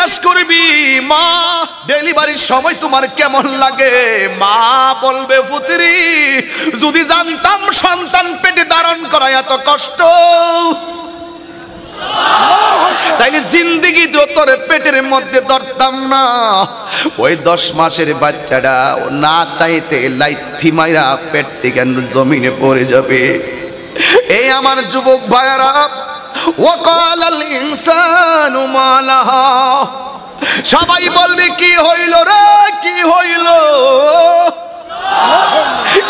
জিজ্ঞেস করবি মা ডেলিভারির সময় তোমার কেমন লাগে, মা বলবে পুত্রী যদি জানতাম সন্তান পেটে ধারণ করা এত কষ্ট তাইলে জিন্দেগি তো তোর পেটের মধ্যে ধরতাম না। ওই 10 মাসের বাচ্চাটা না চাইতে লাইথি মাইরা পেট থেকে জমিনে পড়ে যাবে। এই আমার যুবক ভাইরা, ওয়াকালাল ইনসানু মা লাহা, সবাই বলবে কি হইল রে, কি হইল,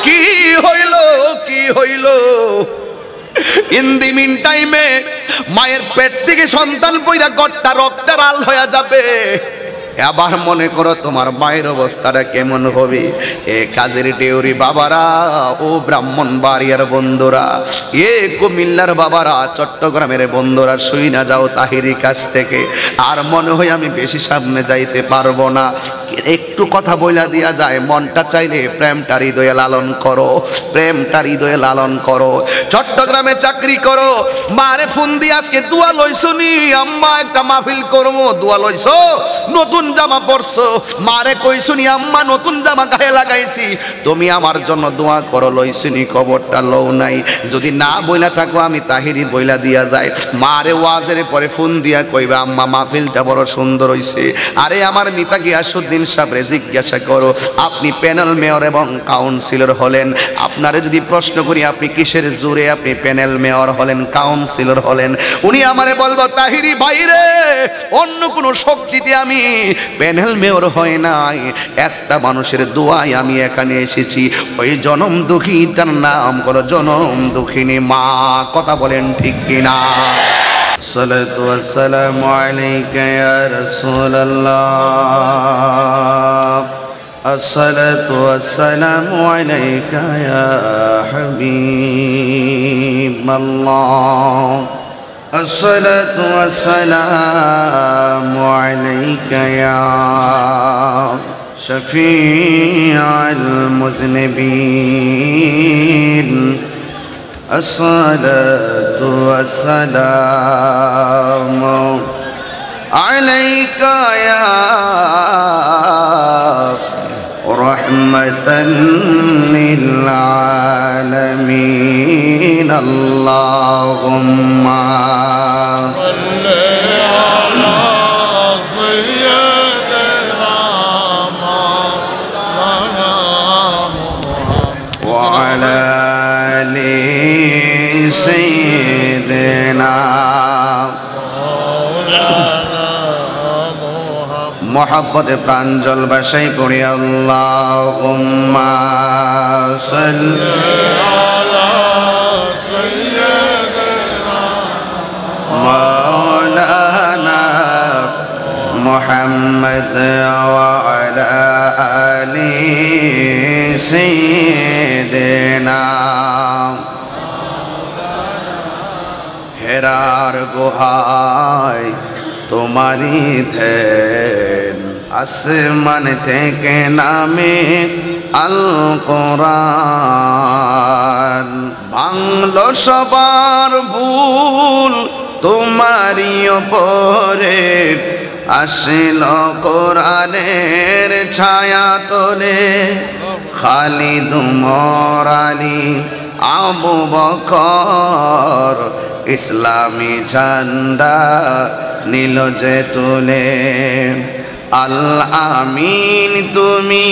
কি হইল, কি হইল। ইন দি মিন টাইমে মায়ের পেট থেকে সন্তান পয়দা গট্টা রক্তের আল হয়ে যাবে। আবার মনে করো তোমার মায়ের অবস্থাটা কেমন হবে। এ কাজের ডেউরি বাবারা, ও ব্রাহ্মণবাড়িয়ার বন্ধুরা, এ কুমিল্লার বাবারা, চট্টগ্রামের বন্ধুরা, শুই না যাও তাহিরি কাছ থেকে। আর মনে হয় আমি বেশি সামনে যাইতে পারবো না, একটু কথা বইলা দিয়া যায়। মনটা চাইলে প্রেমটা হৃদয়ে লালন করো, প্রেমটা হৃদয়ে লালন করো। চট্টগ্রামে চাকরি করো, মারে ফোন দিয়ে আজকে দোয়া লইছো নি আম্মা, একটা মাহফিল করবো, দোয়া লইছো, নতুন জামা পরছো, মারে কইছো নি আম্মা নতুন জামা গায়ে লাগাইছি, তুমি আমার জন্য দোয়া করো, লইছো নি খবরটা লও নাই। যদি না বইলা থাকো আমি তাহিরি বইলা দিয়া যায়। মারে ওয়াজের পরে ফোন দিয়া কইবা আম্মা মাহফিলটা বড় সুন্দর হইছে। আরে আমার মিতা গিয়াসউদ্দিন সাহেবরে জিজ্ঞাসা করো, আপনি প্যানেল মেয়র এবং কাউন্সিলর হলেন, আপনারে যদি প্রশ্ন করি আপনি কিসের জোরে আপনি প্যানেল মেয়র হলেন, কাউন্সিলর হলেন, উনি আমারে বলবো তাহিরি ভাইরে অন্য কোনো শক্তিতে আমি প্যানেল মেয়র হয় নাই, একটা মানুষের দোয়ায় আমি এখানে এসেছি। ওই জনম দুঃখীটার নাম হলো জনম দুঃখিনী মা। কথা বলেন ঠিক কিনা? সালাতু ওয়াসসালামু আলাইকা ইয়া রাসূলুল্লাহ, আসসালাতু ওয়াসসালামু আলাইকা ইয়া হাবিবাল্লাহ, আসসালাতু ওয়াসসালামু আলাইকা ইয়া শফিউল মুযনিবিন, الصلاة والسلام عليك يا رحمة للعالمين، اللهم صل على سيدنا وعلى سيدنا محبت প্রাঞ্জল ভাষায় পড়ি আল্লাহুম্মা সাল্লি আলা সাইয়্যিদিনা মাওলানা মুহাম্মদ ওয়া আলা আলি সাইয়্যিদিনা। হেরার গুহায় তোমারি ধ্যান, আসমান থেকে নামে আল কোরআন, ভাঙলো সবার ভুল তোমারি ওপরে, আসিল কোরআনের ছায়া তোলে, খালিদ উমর আলী আবু বকর ইসলামী ঝান্ডা নীল যে তুলে। আল আমিন তুমি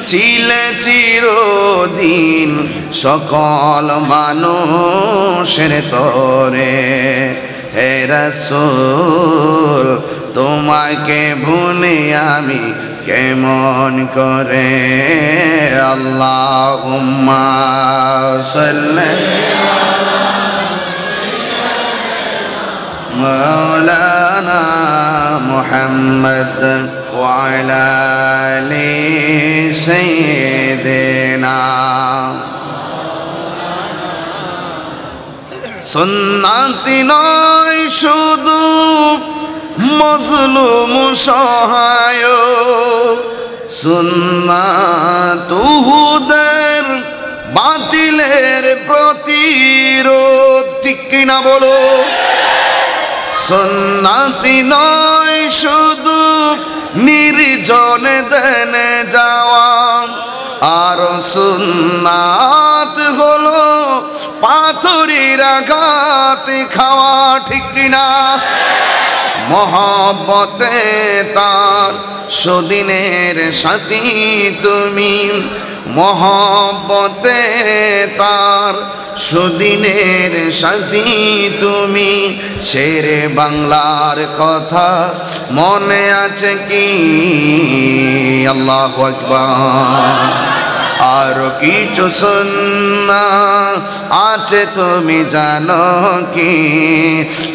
ছিলে চিরদিন সকল মানুষের তরে, হে রাসূল তোমাকে ভুলে আমি কেমন করে। আল্লাহুম্মা সাল্লি মাওলানা মুহাম্মদ ওয়া আলা আলি সাইয়্যিদিনা। সুন্নাতি নয় শুধু মজলুম সহায়, সুন্নাত উহুদের বাতিলের প্রতিরোধ, ঠিক কিনা বলো? সুন্নতি নয় শুধু নির্জনে দেনে যাওয়া, আর সুন্নাত হলো পাথরের আঘাত খাওয়া, ঠিক কিনা? মহব্বতে তার সুদিনের সাথী তুমি, মহব্বতে তার সুদিনের সাথী তুমি। শেরে বাংলার কথা মনে আছে কি? আল্লাহু আকবার। আর কিছু সুন্নাত আছে তুমি জানো কি?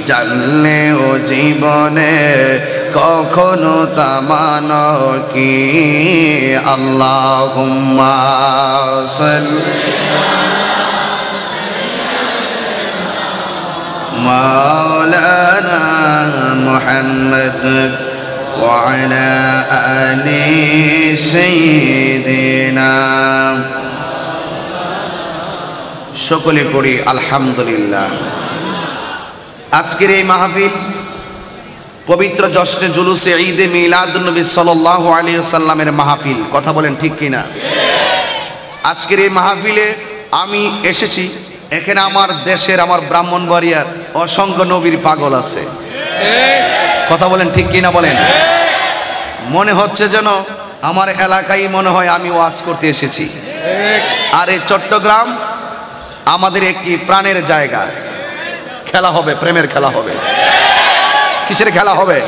জানলেও জীবনে কখনো তা মানো কি? আল্লাহুম্মা সাল্লি মাওলানা মুহাম্মদ ওয়া আলা আলি সাইয়্যিদিনা। সকলে পড়ি আলহামদুলিল্লাহ। আজকের এই মাহফিল পবিত্র জশ্নে জুলুসে ঈদে মিলাদুন নবী সাল্লাল্লাহু আলাইহি ওয়াসাল্লামের মাহফিল। কথা বলেন ঠিক কিনা? আজকের এই মাহফিলে আমি এসেছি, এখানে আমার দেশের, আমার ব্রাহ্মণবাড়িয়ার অসংখ্য নবীর পাগল আছে। কথা বলেন ঠিক কিনা বলেন? মনে হচ্ছে যেন আমার এলাকায় মনে হয় আমি ওয়াজ করতে এসেছি। আর এই চট্টগ্রাম আমাদের একটি প্রাণের জায়গা। খেলা হবে, প্রেমের খেলা হবে। কিসের খেলা হবে?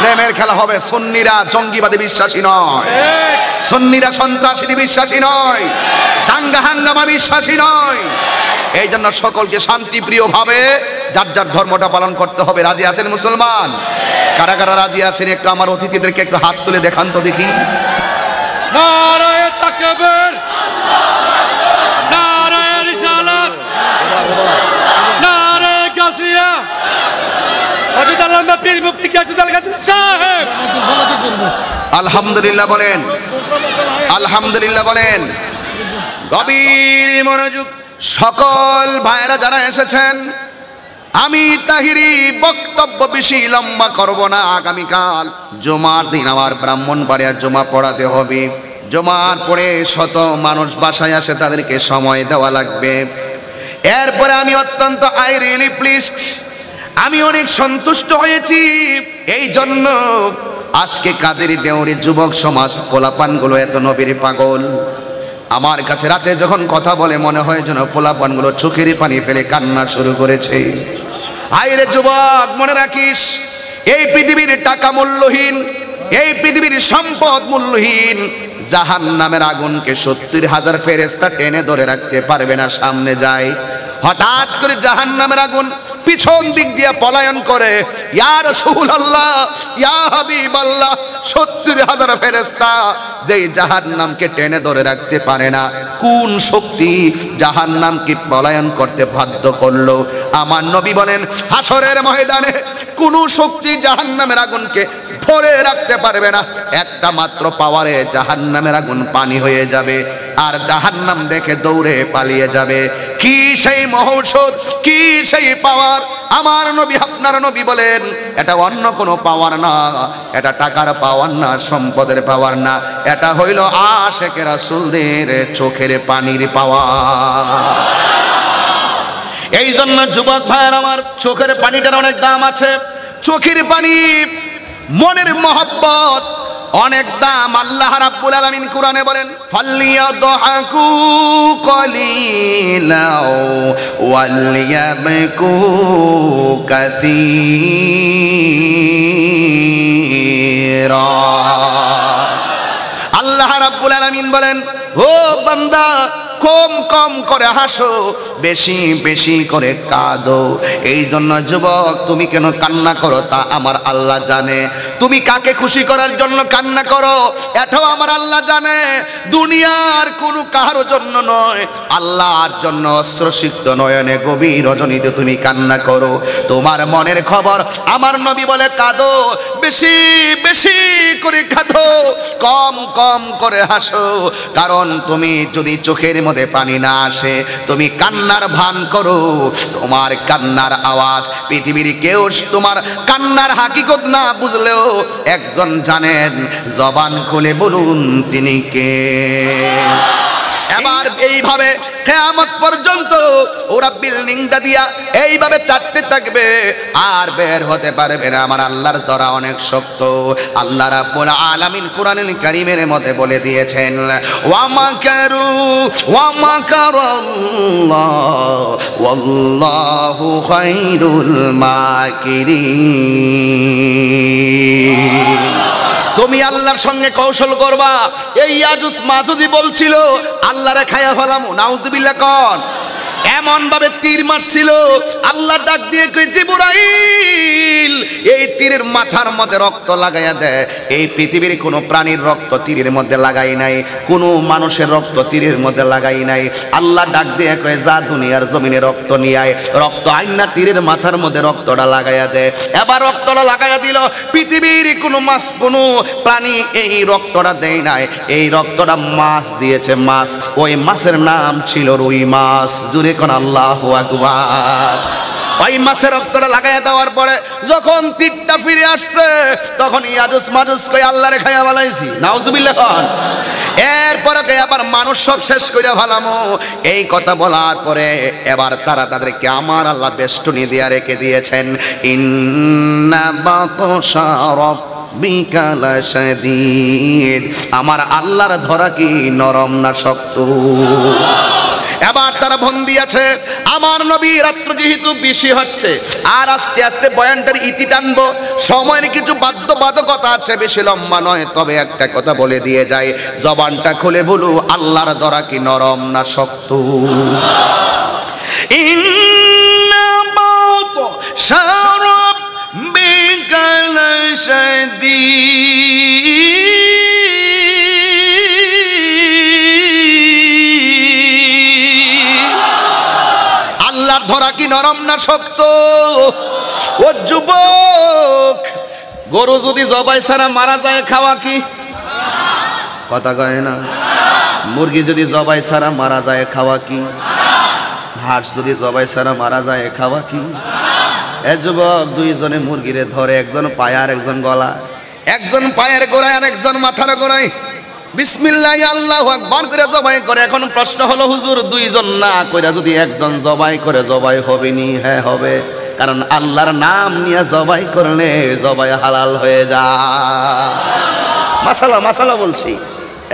প্রেমের খেলা হবে। সুন্নিরা জঙ্গিবাদী বিশ্বাসী নয়, সুন্নিরা সন্ত্রাসীতে বিশ্বাসী নয়, দাঙ্গা হাঙ্গামা বিশ্বাসী নয়। এই জন্য সকলকে শান্তিপ্রিয় ভাবে যার যার ধর্মটা পালন করতে হবে। রাজি আছেন মুসলমান? কারা কারা রাজি আছেন একটু আমার অতিথিদেরকে একটু হাত তুলে দেখান তো দেখি। নারায়ে তাকবীর, নারায়ে রিসালাত, নারায়ে গাছিয়া। হযরত আল্লামা পীর মুফতি গাজীউল কাদের সাহেব আলহামদুলিল্লাহ বলেন, আলহামদুলিল্লাহ বলেন। গভীর মনোযোগ। সকল ভাইরা যারা এসেছেন, আমি তাহিরি বক্তব্য বেশি লম্বা করব না। আগামীকাল জুমার দিন আমার ব্রাহ্মণবাড়িয়া জুমা পড়াতে হবে। জুমার পরে শত মানুষ বাসায় আসে, তাদেরকে সময় দেওয়া লাগবে। এরপরে আমি অত্যন্ত আই রিয়েলি প্লিজড, আমি অনেক সন্তুষ্ট হয়েছি। এই জন্য আজকে কাজের দেওরে যুবক সমাজ পোলাপানগুলো এত নবীর পাগল। আমার কাছে রাতে যখন কথা বলে মনে হয় যেন পোলাপানগুলো চোখের পানি ফেলে কান্না শুরু করেছে। আইরে যুবক, মনে রাখিস, এই পৃথিবীর টাকা মূল্যহীন, এই পৃথিবীর সম্পদ মূল্যহীন। জাহান্নামের আগুনকে ৭০,০০০ ফেরেশতা টেনে ধরে রাখতে পারবে না। সামনে যায়, হঠাৎ করে জাহান্নামের আগুন পিছন দিক দিয়ে পলায়ন করে। ইয়া রাসূলুল্লাহ, ইয়া হাবিবাল্লাহ, ৭০,০০০ ফেরেশতা যেই জাহান্নামকে টেনে ধরে রাখতে পারে না। কোন শক্তি জাহান্নামকে পলায়ন করতে বাধ্য করলো? আমার নবী বলেন, হাসরের ময়দানে কোন শক্তি জাহান্নামের আগুনকে ধরে রাখতে পারবে না। একটা মাত্র পাওয়ারে জাহান্নামের আগুন পানি হয়ে যাবে, আর জাহান্নাম দেখে দৌড়ে পালিয়ে যাবে। কি সেই মহৌষধ, কি সেই পাওয়ার! আমার নবী, আপনার নবী বলেন, এটা অন্য কোনো পাওয়ার না, এটা টাকার পাওয়ার না, সম্পদের পাওয়ার না, এটা হইল আশেকে রাসূলদের চোখের পানির পাওয়ার। এই জন্য যুবক ভাইয়ের আমার, চোখের পানিটার অনেক দাম আছে। চোখের পানি, মনের মহব্বত অনেক দাম। আল্লাহ রাব্বুল আলামিন কোরআনে বলেন, ফালিয়াদহাকু কলিলাও ওয়ালিয়াবকু কাসীরা। আল্লাহ রাব্বুল আলামিন বলেন, ও বান্দা, কম কম করে হাসো, বেশি বেশি করে কাঁদো। এই জন্য যুবক, তুমি কেন কান্না করো তা আমার আল্লাহ জানে। তুমি কাকে খুশি করার জন্য কান্না করো এটাও আমার আল্লাহ জানে। দুনিয়ার কোনো কারোর জন্য নয়, আল্লাহর জন্য অশ্রুসিক্ত নয়নে গভীর রজনীতে তুমি কান্না করো। তোমার মনের খবর আমার নবী বলে কাঁদো, বেশি বেশি করে কাঁদো, কম কম করে হাসো। কারণ তুমি যদি চোখের মধ্যে পানি না আসে, তুমি কান্নার ভান করো, তোমার কান্নার আওয়াজ পৃথিবীর কেউ তোমার কান্নার হাকিকত না বুঝলেও একজন জানেন, জবান খুলে বলুন তিনি কে। এবার এইভাবে কিয়ামত পর্যন্ত ওরা বিল্ডিংটা দিয়া এইভাবে চাটতে থাকবে, আর বের হতে পারবে না। আমার আল্লাহর দরা অনেক শক্ত। আল্লাহ রাব্বুল আলামিন কুরআনুল কারীমের মধ্যে বলে দিয়েছেন, ওয়া মাকারু ওয়া মাকারাল্লাহ ওয়াল্লাহু খায়রুল মাকিরিন। তুমি আল্লাহর সঙ্গে কৌশল করবা। এই ইয়াজুজ মাজুজি বলছিল আল্লাহরে খায়া ফেলামু, নাউজুবিল্লাহ কোন। এমন ভাবে তীর মারছিল, আল্লাহ ডাক দিয়ে কই জিবরাইল এই তীরের মাথার মধ্যে রক্ত লাগাইয়া দেয়। এই পৃথিবীর কোনো প্রাণীর রক্ত তীরের মধ্যে লাগাই নাই, কোনো মানুষের রক্ত তীরের মধ্যে লাগাই নাই। আল্লাহ ডাক দিয়ে কয় যা দুনিয়ার জমিনে রক্ত নিয়ে আয়, রক্ত আইনা তীরের মাথার মধ্যে রক্তটা লাগাইয়া দেয়। এবার রক্তটা লাগাইয়া দিল, পৃথিবীর কোনো মাছ কোনো প্রাণী এই রক্তটা দেয় নাই, এই রক্তটা মাছ দিয়েছে, মাছ। ওই মাছের নাম ছিল রুই মাছ। জুড়ে কোন আল্লাহু আকবার। ওই মাছের রক্তটা লাগাইয়া দেওয়ার পরে যখন তীরটা ফিরে আসছে, তখন ইয়াজুজ মাজুজ কই আল্লাহরে খাইয়া ফেলাইছি, নাউজুবিল্লাহ কোন। এরপরে আবার মানুষ সব শেষ করে ফেলামো। এই কথা বলার পরে এবার তারা তাদেরকে আমার আল্লাহ বেষ্টনী দিয়ে রেখে দিয়েছেন। ইন্না বাতশা রাব্বিকা লাশাদীদ। আমার আল্লাহর ধরা কি নরম না শক্ত? এবার তারা বন্দী আছে। আমার নবী রাত্র যেহেতু বেশি হচ্ছে, আর আস্তে আস্তে বয়ানটার ইতি টানবো। সময়ের কিছু বাধ্যবাধকতা আছে, বেশি লম্বা নয়, তবে একটা কথা বলে দিয়ে যায়, জবানটা খুলে বলু আল্লাহর ধরা কি নরম না শক্ত? ইন্না বাতশা রাব্বিকা লাশাদীদ। ধরা কি নরম না শক্ত? ও যুবক, গরু যদি জবাই ছাড়া মারা যায় খাওয়া কি? কথা কয় না। মুরগি যদি জবাই ছাড়া মারা যায় খাওয়া কি? হাঁস যদি জবাই ছাড়া মারা যায় খাওয়া কি? এ যুবক, দুইজনে মুরগিরে ধরে, একজন পায়ে আর একজন গলা, একজন পায়ের গোড়ায় আর একজন মাথার গোড়ায় বিসমিল্লাহ আল্লাহু আকবার করে জবাই করে। এখন প্রশ্ন হলো, হুজুর দুইজন না কইরা যদি একজন জবাই করে জবাই হবে নি? হ্যাঁ হবে, কারণ আল্লাহর নাম নিয়ে জবাই করলে জবাই হালাল হয়ে যায়। মাসালা বলছি,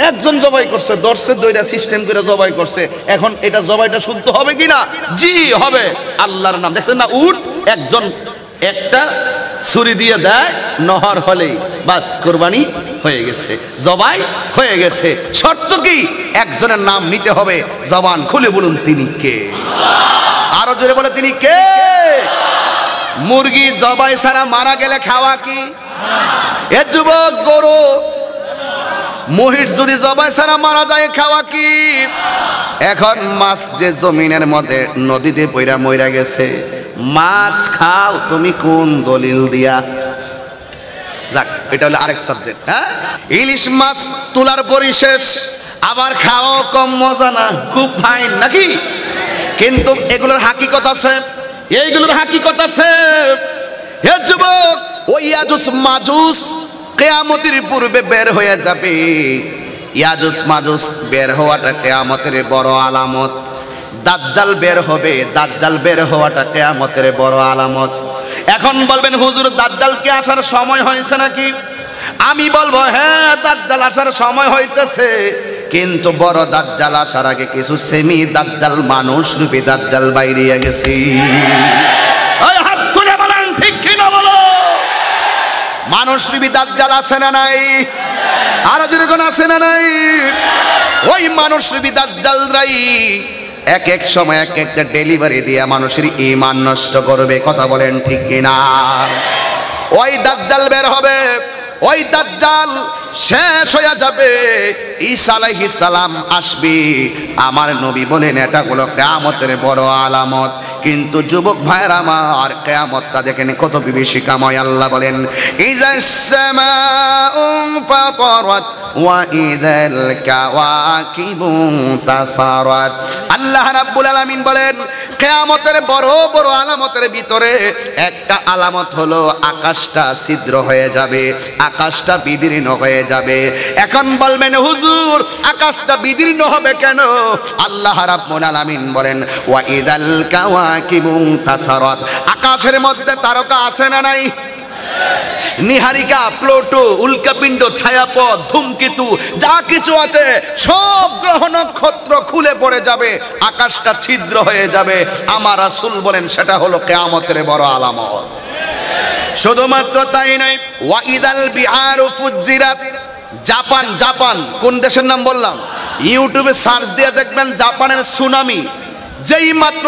একজন জবাই করছে, দর্শে দইরা সিস্টেম করে জবাই করছে, এখন এটা জবাইটা শুদ্ধ হবে কিনা? জি হবে। আল্লাহর নাম দেখছেন না, উট একজন একটা ছুরি দিয়ে দেয়, নহর হলেই বাস কোরবানি হয়ে গেছে, জবাই হয়ে গেছে। শর্ত কি? একজনের নাম নিতে হবে। জবান খুলে বলুন তিনি কে? আরো জোরে বলে তিনি কে? মুরগি জবাই ছাড়া মারা গেলে খাওয়া কি? এ যুবক, গরু মহিষ যদি জবাই ছাড়া মারা যায় খাওয়া কি? এখন মাছ যে জমিনের মধ্যে নদীতে পইরা মইরা গেছে, মাছ খাও তুমি কোন দলিল দিয়া? যাক, এটা হলো আরেক সাবজেক্ট। হ্যাঁ, ইলিশ মাছ তোলার পরিশেষ, আবার খাও কম মজা না, খুব ফাইন নাকি? কিন্তু এগুলোর হাকিকত আছে, এইগুলোর হাকিকত আছে। হে যুবক, ওই ইয়াজুজ মাজুজ কিয়ামতের পূর্বে বের হয়ে যাবে। ইয়াজুজ মাজুজ বের হওয়াটা কিয়ামতের বড় আলামত। দাজ্জাল বের হবে, দাজ্জাল বের হওয়াটা কিয়ামতের বড় আলামত। এখন বলবেন, হুজুর দাজ্জাল কি আসার সময় হয়েছে নাকি? আমি বলবো, হ্যাঁ দাজ্জাল আসার সময় হইতেছে, কিন্তু বড় দাজ্জাল আসার আগে কিছু সেমি দাজ্জাল, মানুষ রূপী দাজ্জাল বাইরে গেছে। ওই হাত তুলে বলেন ঠিক কি না বলো? মানুষ রূপী দাজ্জাল আছে না নাই? আরো যেরকম আছে না নাই? ওই মানুষ রূপী দাজ্জালরাই এক এক সময় এক একটা ডেলিভারি দিয়ে মানুষের ঈমান নষ্ট করবে। কথা বলেন ঠিক কিনা? ওই দাজ্জাল বের হবে, ওই দাজ্জাল শেষ হয়ে যাবে, ঈসা আলাইহিস সালাম আসবে। আমার নবী বলেন এটা হলো কিয়ামতের বড় আলামত। কিন্তু যুবক ভাইরা আমার, কিয়ামতটা দেখেন কত বিভীষিকাময়। আল্লাহ বলেন ইযাস সামাউ ফাতারাত ওয়া ইযাল কাওয়াকিবু তাসারাত। আল্লাহ রাব্বুল আলামিন বলেন কিয়ামতের বড় বড় আলামতের ভিতরে একটা আলামত হলো আকাশটা ছিদ্র হয়ে যাবে, আকাশটা বিদীর্ণ হয়ে যাবে। এখন বলবেন হুজুর আকাশটা বিদীর্ণ হবে কেন? আল্লাহ রাব্বুল আলামিন বলেন ওয়া ইযাল কাওয়াকিবু তাসারাত। আকাশের মধ্যে তারকা আছে না নাই? নিহারিকা, প্লুটো, উল্কাপিণ্ড, ছায়াপথ, ধূমকেতু যা কিছু আছে সব গ্রহ নক্ষত্র খুলে পড়ে যাবে, আকাশটা ছিদ্র হয়ে যাবে। আমার রাসূল বলেন সেটা হলো কিয়ামতের বড় আলামত। শুধুমাত্র তাই নয়, ওয়া ইদাল বিহারু ফুজ্জিরাত। জাপান, জাপান কোন দেশের নাম বললাম? ইউটিউবে সার্চ দিয়ে দেখবেন জাপানের সুনামি। যেই মাত্র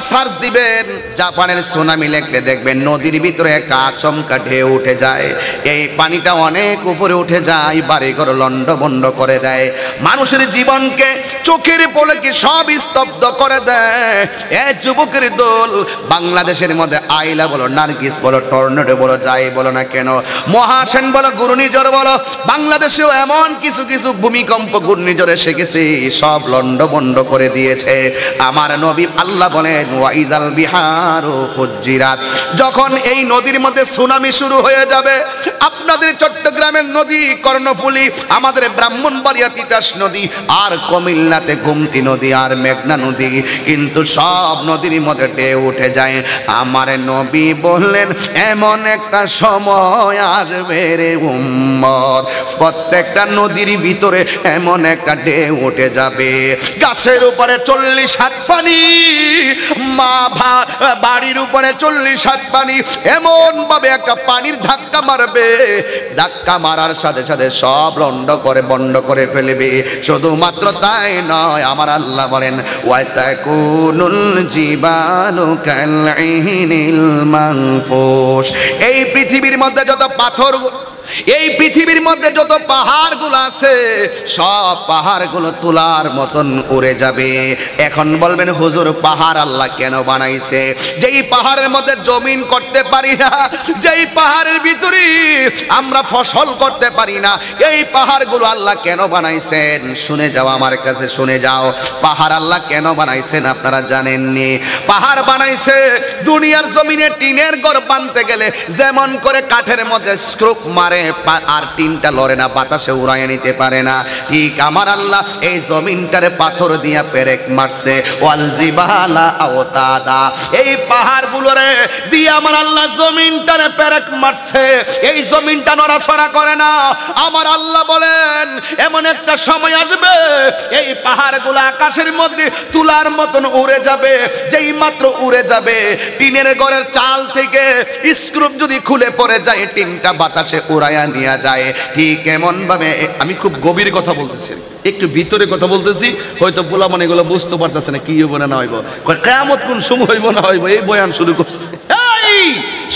সার্চ দিবেন জাপানের সুনামি লিখলে দেখবেন নদীর ভিতরে একটা আচমকা ঢেউ উঠে যায়। এই পানিটা অনেক উপরে উঠে যায়, বাড়িঘর লন্ডভন্ড করে দেয়, মানুষের জীবনকে চোখের পলকে সব স্তব্ধ করে দেয়। এ যুবকের দল, বাংলাদেশের মধ্যে আইলা বলো, নার্গিস বলো, টর্নেডো বলো, যাই বলো না কেন, মহাসেন বলো, ঘূর্ণিঝড় বলো, বাংলাদেশেও এমন কিছু কিছু ভূমিকম্প ঘূর্ণিঝড় এসে গেছে, সব লন্ডভন্ড করে দিয়েছে। আমার নবী আল্লাহ বলেন ওয়াইজাল বিহারু ফুজ্জিরাত। যখন এই নদীর মধ্যে সুনামি শুরু হয়ে যাবে, আপনাদের চট্টগ্রামের নদী কর্ণফুলী, আমাদের ব্রাহ্মণবাড়িয়া তিতাস নদী, আর কুমিল্লাতে গোমতী নদী আর মেঘনা নদী, কিন্তু সব নদীর মধ্যে ঢেউ উঠে যায়। আমার নবী বললেন এমন একটা সময় আসবে রে উম্মত, প্রত্যেকটা নদীর ভিতরে এমন একটা ঢেউ উঠে যাবে, গাছের উপরে 40 হাত পানি, মা বাড়ির উপরে 40 হাত পানি, এমন ভাবে একটা পানির ধাক্কা মারবে, ধাক্কা মারার সাথে সাথে সব বন্ধ করে ফেলবে। শুধুমাত্র তাই নয়, আমার আল্লাহ বলেন ওয়াতাকুনুল জিবালু কালইহিনিল মানফুশ। এই পৃথিবীর মধ্যে যত পাথর, এই পৃথিবীর মধ্যে যত পাহাড়গুলো আছে সব পাহাড়গুলো তুলার মতন উড়ে যাবে। এখন বলবেন হুজুর পাহাড় আল্লাহ কেন বানাইছে? যেই পাহাড়ের মধ্যে জমিন করতে পারি না, যেই পাহাড়ের ভিতরে আমরা ফসল করতে পারি না, এই পাহাড়গুলো আল্লাহ কেন বানাইছেন? শুনে যাও, আমার কাছে শুনে যাও। পাহাড় আল্লাহ কেন বানাইছেন আপনারা জানেননি? পাহাড় বানাইছে দুনিয়ার জমিনে টিনের ঘর বানতে গেলে যেমন করে কাঠের মধ্যে স্ক্রুপ মারে আর টিনটা লড়ে না, বাতাসে উড়াইয়ে নিতে পারে না, ঠিক আমার আল্লাহ এই জমিনটারে পাথর দিয়া পেরেক মারছে। ওয়াল জিবালা আওতাদা, এই পাহাড়গুলোরে দিয়ে আমার আল্লাহ জমিনটারে পেরেক মারছে, এই জমিনটা নড়াচড়া করে না। আমার আল্লাহ বলেন এমন একটা সময় আসবে এই পাহাড়গুলো আকাশের মধ্যে তুলার মতন উড়ে যাবে, যেই মাত্র উড়ে যাবে টিনের ঘরের চাল থেকে স্ক্রুপ যদি খুলে পড়ে যায়, টিনটা বাতাসে উড়াইয়া নিয়ে যায়। ঠিক এমন ভাবে, আমি খুব গভীর কথা বলতেছি, একটু ভিতরে কথা বলতেছি, হয়তো পোলা মানে এগুলো বুঝতে পারতেছে না কি হইব না হইব, কিয়ামত কোন সময় হইব না হইব, এই বয়ান শুরু করছে। এই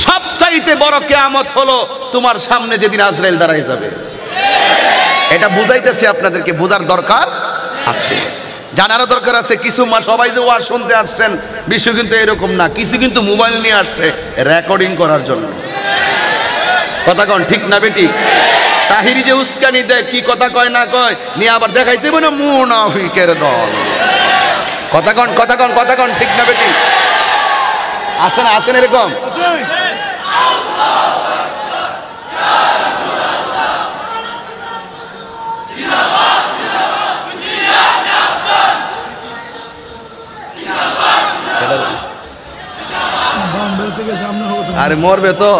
সবচাইতে বড় কিয়ামত হলো তোমার সামনে যেদিন আজরাইল দাঁড়ায় যাবে। এটা বুঝাইতেছি আপনাদেরকে, বোঝার দরকার আছে, জানারও দরকার আছে। কিছু সবাই যে ওয়াজ শুনতে আসছেন বিষয় কিন্তু এরকম না, কিছু কিন্তু মোবাইল নিয়ে আসছে রেকর্ডিং করার জন্য। কথা কন ঠিক না বেটি? তাহিরি যে উস্কানি দেয়, কি কথা কয় না কয় নিয়ে আবার দেখাইতে না মুনাফিকের দল। কথা কন, কথা কন, কথা কন ঠিক না বেটি? আসেন, আসেন এরকম। আরে মরবে তো,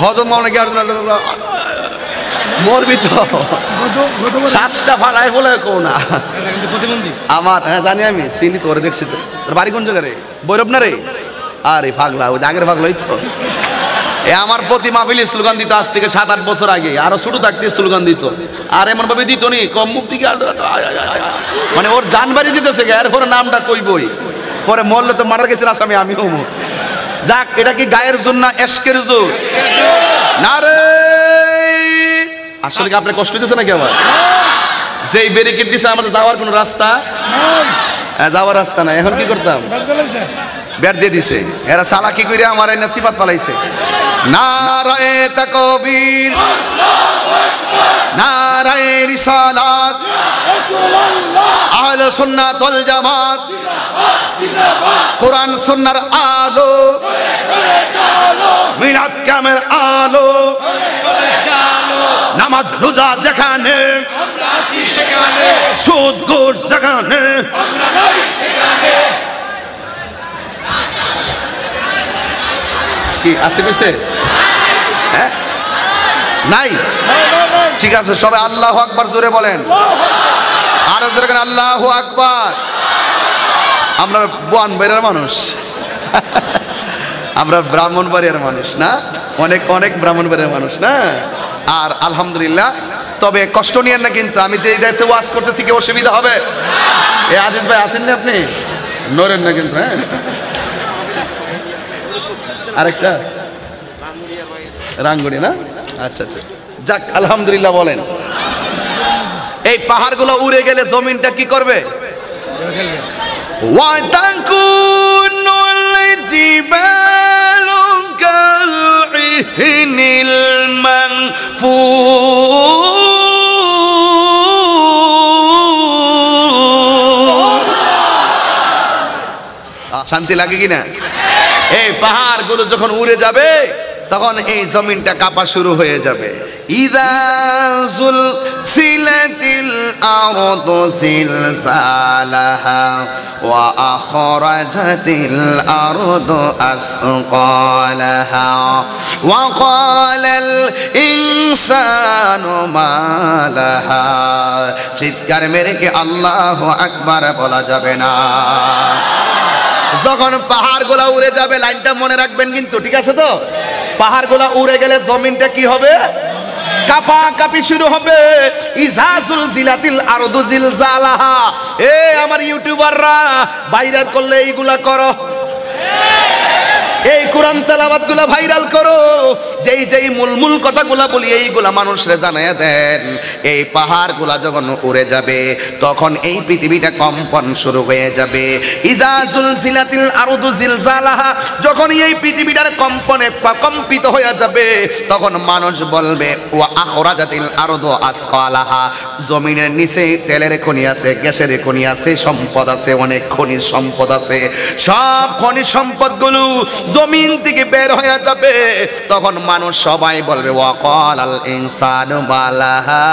হজম অনেকে মরবি তো, শ্বাসটা ফালায় বলে কো না আমার। হ্যাঁ জানি আমি, চিনি তোরে দেখছি তো। তোর বাড়ি কোন জায়গায় রে? বৈরব না রে? আরে পাগলা, ওই আগের পাগলা তো। এ আমার প্রতি মাহফিলে স্লোগান দিত আজ থেকে 7-8 বছর আগে, আরো ছোট থাকতে স্লোগান দিত। আর এমন ভাবে দিত নি কম মুক্তি, মানে ওর জান বাড়ি দিতেছে, এরপরে নামটা কইবই, পরে মরলে তো মারার গেছে আসামি আমি হবো। যাক, এটা কি গায়ের জোর না এশকের জোর? না রে, আসলে কি আপনার কষ্ট দিতেছে নাকি? আমার যেই ব্যারিকেড দিছে আমাদের যাওয়ার কোনো রাস্তা, যাওয়ার রাস্তা নাই। এখন কি করতাম? ব্যাট দিয়ে দিছে। এরা চালাকি করে আমার এই নসিবত পালাইছে। নারায়ে তাকবীর, নারায়ে রিসালাত, আহলে সুন্নাত ওয়াল জামাত, কোরআন সুন্নাহর আলো, মিলাদ কামের আলো, নামাজ রোজা যেখানে, সুদ ঘুষ যেখানে, কি আছে বেশে? হ্যাঁ নাই? ঠিক আছে, সবাই আল্লাহু আকবার জোরে বলেন। আরো জোরে বলেন আল্লাহু আকবার। আমরা বোয়ানবাড়িয়ার মানুষ, আমরা ব্রাহ্মণবাড়িয়ার মানুষ না, অনেক অনেক ব্রাহ্মণবাড়িয়ার মানুষ না। আর আলহামদুলিল্লাহ, তবে কষ্ট নিয়েন না কিন্তু। আমি যে দেশে ওয়াজ করতেছি কি অসুবিধা হবে? এ আজিজ ভাই আসেন না, আপনি নড়েন না কিন্তু। হ্যাঁ, আরেকটা রাঙ্গুড়ি না? আচ্ছা আচ্ছা, যাক আলহামদুলিল্লাহ বলেন। এই পাহাড়গুলো উড়ে গেলে জমিনটা কি করবে? ওয়াতাকুনুল জিবালু কালইহিনিল মানফুর। শান্তি লাগে কিনা? এই পাহাড়গুলো যখন উড়ে যাবে তখন এই জমিনটা কাঁপা শুরু হয়ে যাবে। ইযা যুলসিলাতিল আরদু জিলজালাহা ওয়া আখরাজাতিল আরদু আসকালাহা ওয়া ক্বালাল ইনসানু মা লাহা। চিৎকার মেরে কি আল্লাহু আকবার বলা যাবে না? যখন পাহাড়গুলা উড়ে যাবে, লাইনটা মনে রাখবেন কিন্তু, ঠিক আছে তো? পাহাড়গুলা উড়ে গেলে জমিনটা কি হবে? কাপা কাপি শুরু হবে। ইজাজুল জিলাতিল আরদু জিলজালাহা। এ আমার ইউটিউবাররা, ভাইরাল করলে এইগুলা করো, এই কোরআন তেলাওয়াত গুলা ভাইরাল করো, যেই যেই মূল কথাগুলা বলি এইগুলা মানুষরে জানায়া দেন। এই পাহাড়গুলা যখন উড়ে যাবে তখন এই পৃথিবীটা কম্পন শুরু হয়ে যাবে। ইযা যুলজিলাতিল আরদু জিলজালাহা, যখন এই পৃথিবীটার কম্পনে কম্পিত হয়ে যাবে তখন মানুষ বলবে ওয়া আখরাজাতিল আরদু আসকালাহা। জমিনের নিচে তেলের খনি আছে, গ্যাসের খনি আছে, সম্পদ আছে, অনেক খনিজ সম্পদ আছে। সব খনিজ সম্পদগুলো জমিন থেকে বের হয়ে যাবে। তখন মানুষ সবাই বলবে ওয়াকালাল ইনসানু মা লাহা।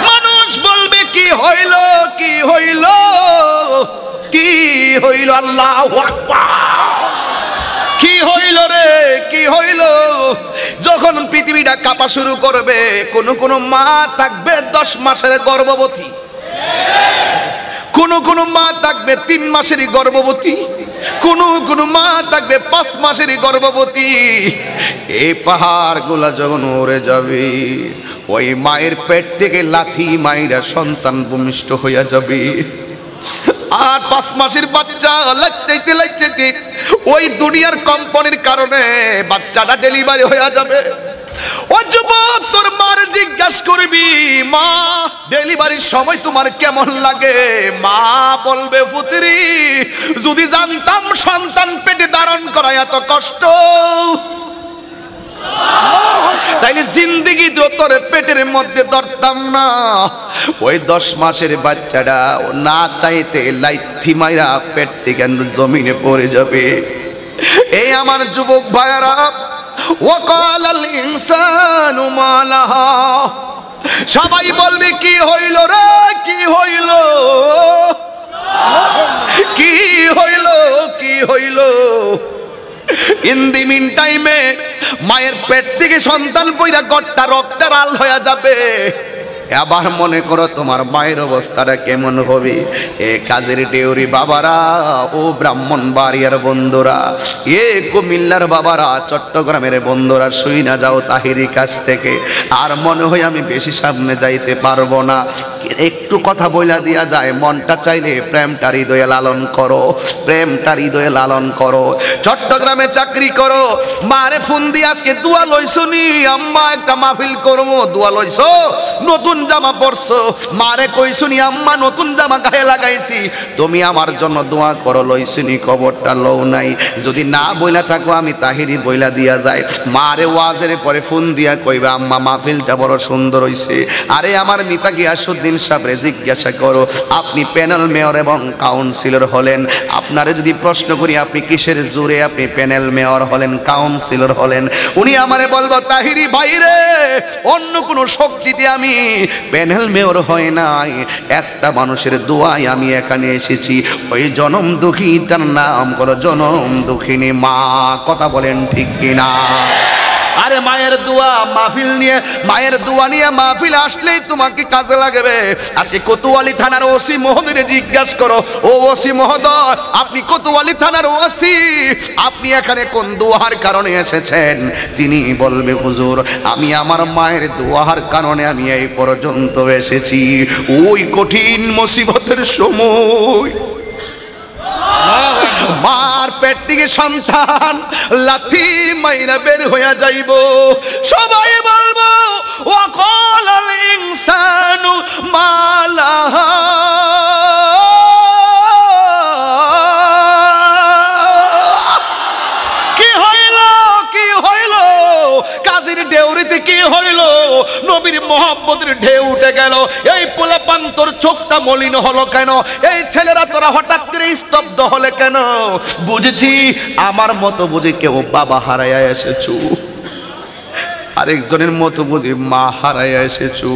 মানুষ বলবে কি হইল, কি হইল, কি হইল? আল্লাহু আকবার। কি হইল রে, কি হইল? যখন পৃথিবীটা কাঁপা শুরু করবে, কোন মা থাকবে 10 মাসের গর্ভবতী, কোন মা থাকবে 3 মাসেরই গর্ভবতী, কোন মা থাকবে 5 মাসেরই গর্ভবতী। এই পাহাড়গুলা যখন উড়ে যাবে, ওই মায়ের পেট থেকে লাথি মাইরা সন্তান ভূমিষ্ঠ হইয়া যাবে। আর 5 মাসের বাচ্চা লাগতে লাগতে ওই দুনিয়ার কম্পনের কারণে বাচ্চাটা ডেলিভারি হয়ে যাবে। ও যুবক, তোর মার জিজ্ঞাসা করবি, মা ডেলিভারির সময় তোমার কেমন লাগে? মা বলবে, পুত্রী যদি জানতাম সন্তান পেটে ধারণ করা এত কষ্ট, তাইলে জিন্দেগি তো তোর পেটের মধ্যে ধরতাম না। ওই 10 মাসের বাচ্চাটা না চাইতে লাথি মাইরা পেট থেকে জমিনে পড়ে যাবে। এই আমার যুবক ভাইয়ারা, ওয়াকালাল ইনসানু মা লাহা। সবাই বলবে কি হইল রে, কি হইল, কি হইল, কি হইল? ইন দি মিন টাইমে মায়ের পেট থেকে সন্তান পয়দা গট্টা রক্তের আল হয়ে যাবে। আবার মনে করো তোমার মায়ের অবস্থাটা কেমন হবে। এ কাজের ডেউরি বাবারা, ও ব্রাহ্মণবাড়িয়ার বন্ধুরা, এ কুমিল্লার বাবারা, চট্টগ্রামের বন্ধুরা, শুই না যাও তাহিরি কাছ থেকে। আর মনে হয় আমি বেশি সামনে যাইতে পারবো না। একটু কথা বইলা দিয়া যায়, মনটা চাইলে প্রেমটা হৃদয়ে লালন করো, প্রেমটা হৃদয়ে লালন করো। চট্টগ্রামে চাকরি করো, মারে ফোন দিয়ে আজকে দোয়া লইছো নি আম্মা, একটা মাহফিল করবো, দোয়া লইছো, নতুন জামা পরছো, মারে কইছো নি আম্মা নতুন জামা গায়ে লাগাইছি, তুমি আমার জন্য দোয়া করো, লইছো নি? খবরটা লও নাই। যদি না বইলা থাকো আমি তাহিরি বইলা দিয়া যায়, মারে ওয়াজের পরে ফোন দিয়া কইবা আম্মা মাহফিলটা বড় সুন্দর হইছে। আরে আমার মিতা গিয়াসউদ্দিন সাহেবরে জিজ্ঞাসা করো, আপনি প্যানেল মেয়র এবং কাউন্সিলর হলেন, আপনারে যদি প্রশ্ন করি আপনি কিসের জোরে আপনি প্যানেল মেয়র হলেন, কাউন্সিলর হলেন? উনি আমারে বলবো তাহিরি ভাইরে অন্য কোনো শক্তিতে আমি প্যানেল মেয়র হয় নাই, একটা মানুষের দোয়ায় আমি এখানে এসেছি। ওই জনম দুঃখীটার নাম হলো জনম দুঃখিনী মা। কথা বলেন ঠিক কিনা? আরে মায়ের দোয়া মাহফিল নিয়ে, মায়ের দোয়া নিয়ে মাহফিল আসলেই তোমাকে কাজে লাগবে। আজকে কোতোয়ালি থানার ওসি মহোদয়কে জিজ্ঞাসা করো, ও ওসি মহোদয় আপনি কোতোয়ালি থানার ওসি, আপনি এখানে কোন দোয়ার কারণে এসেছেন? তিনি বলবে হুজুর আমি আমার মায়ের দোয়ার কারণে আমি এই পর্যন্ত এসেছি। ওই কঠিন মুসিবতের সময় মার পেট থেকে সন্তান লাথি মাইরা বের হইয়া যাইব, সবাই বলবো ওয়াকালাল ইনসানু মালাহা, কি হইল কি হইল, কাজের ডেউরিতে কি হইল, নবীর মহব্বতের ঢেউ উঠে গেল, এই পোলাপান তোর চোখটা মলিন হলো কেন, এই ছেলেরা তোরা হঠাৎ করে স্তব্ধ হলে কেন? বুঝেছি আমার মতো বুঝে কেউ বাবা হারাইয়া এসেছো, আরেকজনের মতো বুঝে মা হারাইয়া এসেছো।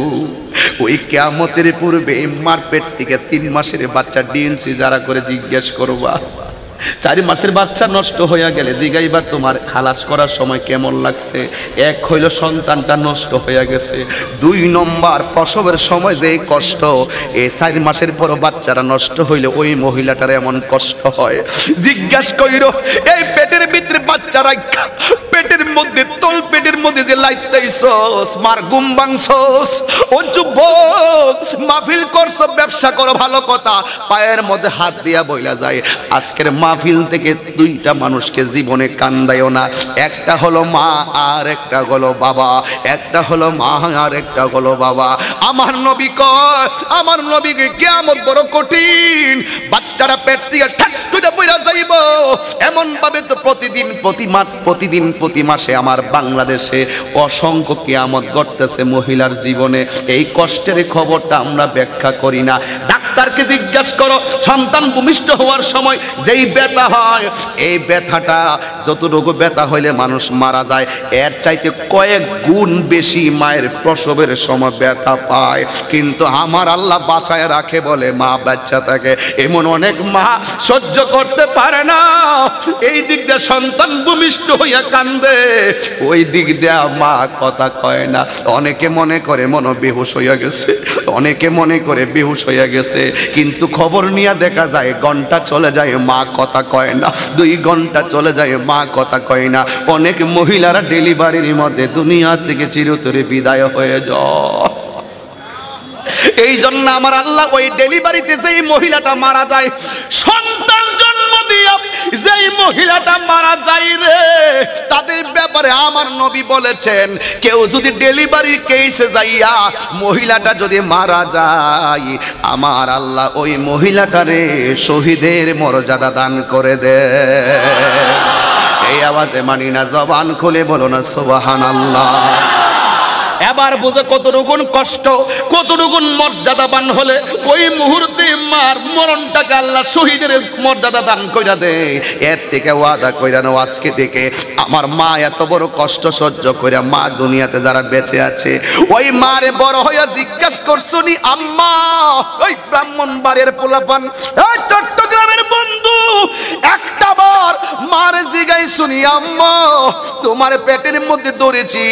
ওই কিয়ামতের পূর্বে মার পেট থেকে 3 মাসের বাচ্চা ডিএনসি যারা করে জিজ্ঞেস করবা, 4 মাসের বাচ্চা নষ্ট হইয়া গেলে জিগাইবা তোমার খালাস করার সময় কেমন লাগছে। এক হইল সন্তানটা নষ্ট হইয়া গেছে, 2 নম্বর প্রসবের সময় যে কষ্ট, এই 4 মাসের পর বাচ্চারা নষ্ট হইলে ওই মহিলাটার এমন কষ্ট হয়। জিজ্ঞাসা কইরো এই পেটের ভিতরে বাচ্চারা, পেটের মধ্যে তল পেটের মধ্যে যে লাইতাইছস মার গুম বাংছস, ও যুবক মাহফিল করছো ব্যবসা করো ভালো কথা, পায়ের মধ্যে হাত দিয়া বইলা যায় আজকের মাহফিল থেকে 2টা মানুষকে জীবনে কান্দায়ও না, একটা হলো মা আর একটা হলো বাবা, একটা হলো মা আর একটা হলো বাবা। আমার নবী কয়, আমার নবীকে কিয়ামত বড় কঠিন, বাচ্চারা পেট থেকে ঠাস করে পড়া যাইব। এমন ভাবে তো প্রতি মাসে আমার বাংলাদেশে অসংখ্য কিয়ামত ঘটতেছে মহিলার জীবনে, এই কষ্টের খবরটা আমরা ব্যাখ্যা করি না। ডাক্তারকে জিজ্ঞাসা করো সন্তান ভূমিষ্ঠ হওয়ার সময় যেই ব্যথা হয়, এই ব্যথাটা যতটুকু ব্যথা হইলে মানুষ মারা যায়, এর চাইতে কয়েক গুণ বেশি মায়ের প্রসবের সময় ব্যথা পায়, কিন্তু আমার আল্লাহ বাঁচায় রাখে বলে মা বাচ্চা থাকে। এমন অনেক মা সহ্য করতে পারে না, এই দিক দিয়ে সন্তান ভূমিষ্ঠ হইয়া কান্দে, ওই দিক দিয়ে মা কথা কয় না। অনেকে মনে করে মনে বেহুশ হইয়া গেছে, অনেকে মনে করে বেহুশ হইয়া গেছে, কিন্তু খবর নিয়ে দেখা যায় ঘন্টা চলে যায় মা কথা কয় না, 2 ঘন্টা চলে যায় মা কথা কয় না। অনেক মহিলারা ডেলিভারির মধ্যে দুনিয়া থেকে চিরতরে বিদায় হয়ে যায়। এই জন্য আমার আল্লাহ ওই ডেলিভারিতে যেই মহিলাটা মারা যায়, সন্তান জন্ম দিয়া যেই মহিলাটা মারা যায় রে, তাদের ব্যাপারে আমার নবী বলেছেন কেউ যদি ডেলিভারি কেসে যাইয়া মহিলাটা যদি মারা যায়, আমার আল্লাহ ওই মহিলাটারে শহীদের মর্যাদা দান করে দেয়। এই আওয়াজে মানি না, জবান খুলে বলো না সুবহানাল্লাহ। এবার বুঝে কতটুকুন কষ্ট, কতটুকুন মর্যাদাবান হলে ওই মুহূর্তে মার মরণটাকে আল্লাহ শহীদের মর্যাদা দান কইরা দেয়। এর থেকে ওয়াদা কইরা নাও আজকে থেকে আমার মা এত বড় কষ্ট সহ্য কইরা মা দুনিয়াতে যারা বেঁচে আছে, ওই মারে বড় হইয়া জিজ্ঞাসা করছনি আম্মা, ওই ব্রাহ্মণবাড়ির পোলাপান, ওই চট্টগ্রামের বন্ধু শুধু একটা বার মার জিগাই শুনি, আম্মা তোমার পেটের মধ্যে ধরেছি,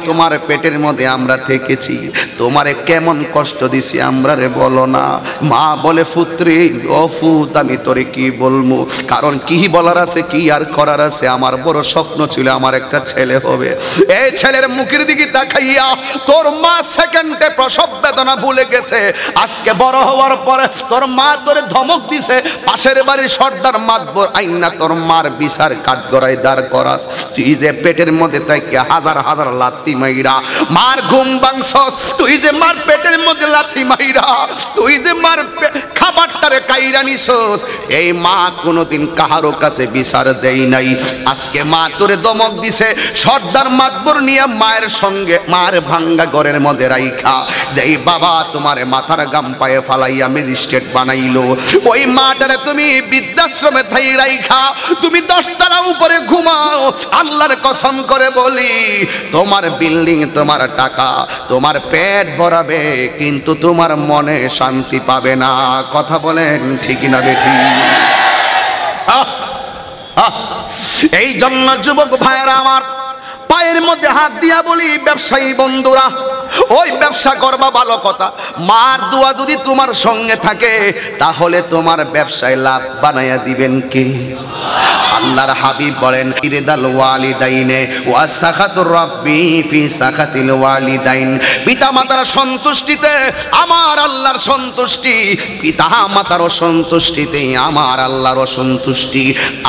তোমার পেটের মধ্যে আমরা থেকেছি, তোমারে কেমন কষ্ট দিছি আমরা রে বলো না। মা বলে পুত্রী ও ফুত আমি তোরে কি বলবো, কারণ কি বলার আছে কি আর করার আছে, আমার বড় স্বপ্ন ছিল আমার একটা ছেলে হবে। এই ছেলের মুখের দিকে তাকাইয়া তোর মা সেকেন্ডে প্রসব বেদনা ভুলে গেছে। আজকে বড় হওয়ার পরে তোর মা তোরে ধমক দিছে, পাশের বাড়ির সর্দার মাতবর আইনা তোর মার বিচার কাঠগড়ায় দাঁড় করাস। তুই যে পেটের মধ্যে থেকে হাজার হাজার লাথি মাইরা মার ঘুম ভাঙছস, তুই যে মার পেটের মধ্যে লাথি মাইরা তুই যে মার খাবারটারে কাইরা নিছস, এই মা কোনোদিন কাহারো কাছে বিচার দেই নাই। আজকে মা তোরে দমক দিছে, সর্দার মাতবর নিয়ে মায়ের সঙ্গে মার ভাঙ্গা ঘরের মধ্যে রাইখা, যেই বাবা তোমারে মাথার গাম পায়ে ফালাইয়া ম্যাজিস্ট্রেট বানাইলো, ওই মাটারে তুমি বৃদ্ধাশ্রমে থাই রাইখা তুমি 10 তলা উপরে ঘুমাও। আল্লাহর কসম করে বলি, তোমার বিল্ডিং, তোমার টাকা, তোমার পেট ভরাবে, কিন্তু তোমার মনে শান্তি পাবে না। কথা বলেন ঠিক না বেঠি? এই জন্য যুবক ভাইয়েরা আমার, পায়ের মধ্যে হাত দিয়া বলি ব্যবসায়ী বন্ধুরা, ওই ব্যবসা করবা ভালো কথা, মার দোয়া যদি তোমার সঙ্গে থাকে তাহলে তোমার ব্যবসায় লাভ বানাইয়া দিবেন কে? আল্লাহর হাবিব বলেন ইরদাল ওয়ালিদাইনে ওয়া সাখাতুর রাব্বি ফি সাখাতিল ওয়ালিদাইন। পিতা মাতার সন্তুষ্টিতে আমার আল্লাহর সন্তুষ্টি, পিতা মাতার সন্তুষ্টিতে আমার আল্লাহর সন্তুষ্টি।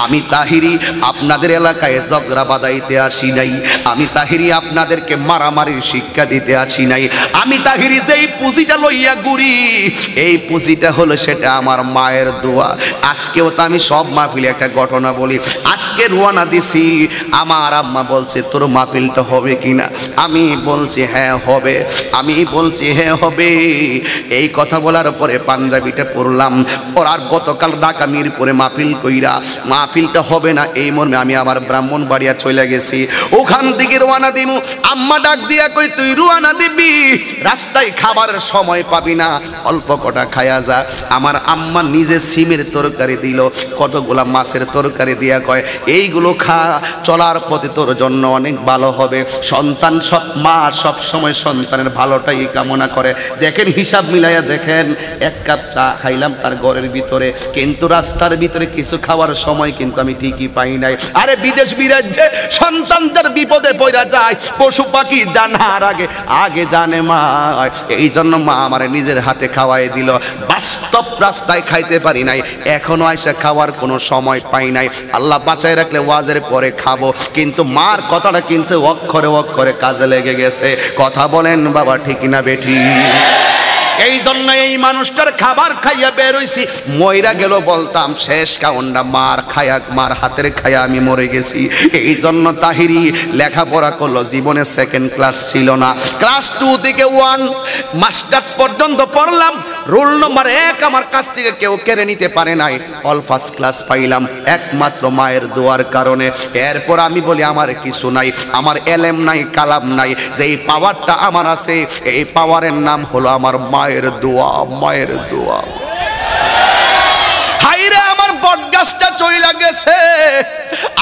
আমি তাহিরি আপনাদের এলাকায় ঝগড়া বাঁধাইতে আসি নাই, আমি তাহিরি আপনাদেরকে মারামারির শিক্ষা দিতে আসি নাই। আমি তাহিরি যেই পুঁজিটা লইয়া ঘুরি, এই পুঁজিটা হলো সেটা আমার মায়ের দোয়া। আজকেও তো আমি সব মাহফিলে একটা ঘটনা বলি। আজকে রওনা দিছি, আমার আম্মা বলছে তোর মাহফিলটা হবে কিনা, আমি বলছি হ্যাঁ হবে, আমি বলছি হ্যাঁ হবে। এই কথা বলার পরে পাঞ্জাবিটা পরলাম, আর গতকাল ঢাকা মিরপুরে মাহফিল কইরা মাহফিলটা হবে না এই মর্মে আমি আবার ব্রাহ্মণবাড়িয়া চলে গেছি। ওখান থেকে রওনা দিমু, আম্মা ডাক দিয়া কই তুই রওনা দিবি, রাস্তায় খাবারের সময় পাবি না, অল্প কটা খায়া যা। আমার আম্মা নিজে সিমের তরকারি দিল, কতগুলা মাছের তরকারি দিয়া কয় এইগুলো খা, চলার পথে তোর জন্য অনেক ভালো হবে। সন্তান সব মা সব সময় সন্তানের ভালোটাই কামনা করে। দেখেন হিসাব মিলাইয়া দেখেন, 1 কাপ চা খাইলাম তার ঘরের ভিতরে, কিন্তু রাস্তার ভিতরে কিছু খাওয়ার সময় কিন্তু আমি ঠিকই পাই নাই। আরে বিদেশ বিরাজ্যে সন্তানদের বিপদে পড়া যায়, পশু পাখি জানার আগে আগে জানে মা। এই জন্য মা আমার নিজের হাতে খাওয়াই দিল। বাস্তব রাস্তায় খাইতে পারি নাই, এখনো আইসা খাওয়ার কোনো সময় পাই নাই। আল্লাহ বাঁচায় রাখলে ওয়াজের পরে খাবো, কিন্তু মার কথাটা কিন্তু অক্ষরে অক্ষরে কাজে লেগে গেছে। কথা বলেন বাবা ঠিক না বেঠি? এই জন্য এই মানুষটার খাবার খাইয়া বের হইছি, মইরা গেল বলতাম শেষ কাউন্ডা মার খায়া, মার হাতের খায়া আমি মরে গেছি। এই জন্য তাহিরি লেখাপড়া করলো, জীবনে 2nd ক্লাস ছিল না, ক্লাস 2 থেকে 1 মাস্টার্স পর্যন্ত পড়লাম। রোল নম্বর 1 আমার কাছ থেকে কেউ কেড়ে নিতে পারে নাই, অল ফার্স্ট ক্লাস পাইলাম একমাত্র মায়ের দোয়ার কারণে। এরপর আমি বলি আমার কিছু নাই, আমার এলেম নাই, কালাম নাই, যেই পাওয়ারটা আমার আছে এই পাওয়ারের নাম হলো আমার মায়ের দোয়া, মায়ের দোয়া। হাইরে আমার বটগাছটা চইলা গেছে,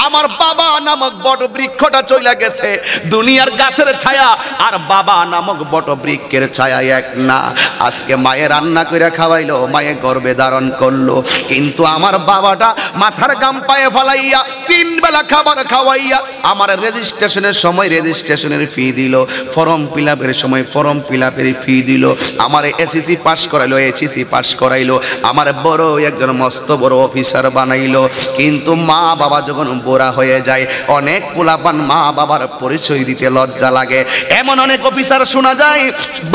আমার বাবা নামক বট বৃক্ষটা চইলা গেছে। দুনিয়ার গাছের ছায়া আর বাবা নামক বট বৃক্ষের ছায়া এক না। আজকে মায়ের রান্না করে খাওয়াইলো, মায়ে গর্ভে ধারণ করলো, কিন্তু আমার বাবাটা মাথার গাম পায়ে ফালাইয়া 3 বেলা খাবার খাওয়াইয়া আমার রেজিস্ট্রেশনের সময় রেজিস্ট্রেশনের ফি দিল, ফর্ম ফিল আপের সময় ফর্ম ফিল আপের ফি দিল, আমার এসএসসি পাস করাইলো, এইচএসসি পাস করাইলো, আমার বড় একজন মস্ত বড় অফিসার বানাইলো। কিন্তু মা বাবা যখন বোরা হয়ে যায়, অনেক পোলাপান মা বাবার পরিচয় দিতে লজ্জা লাগে। এমন অনেক অফিসার শোনা যায়,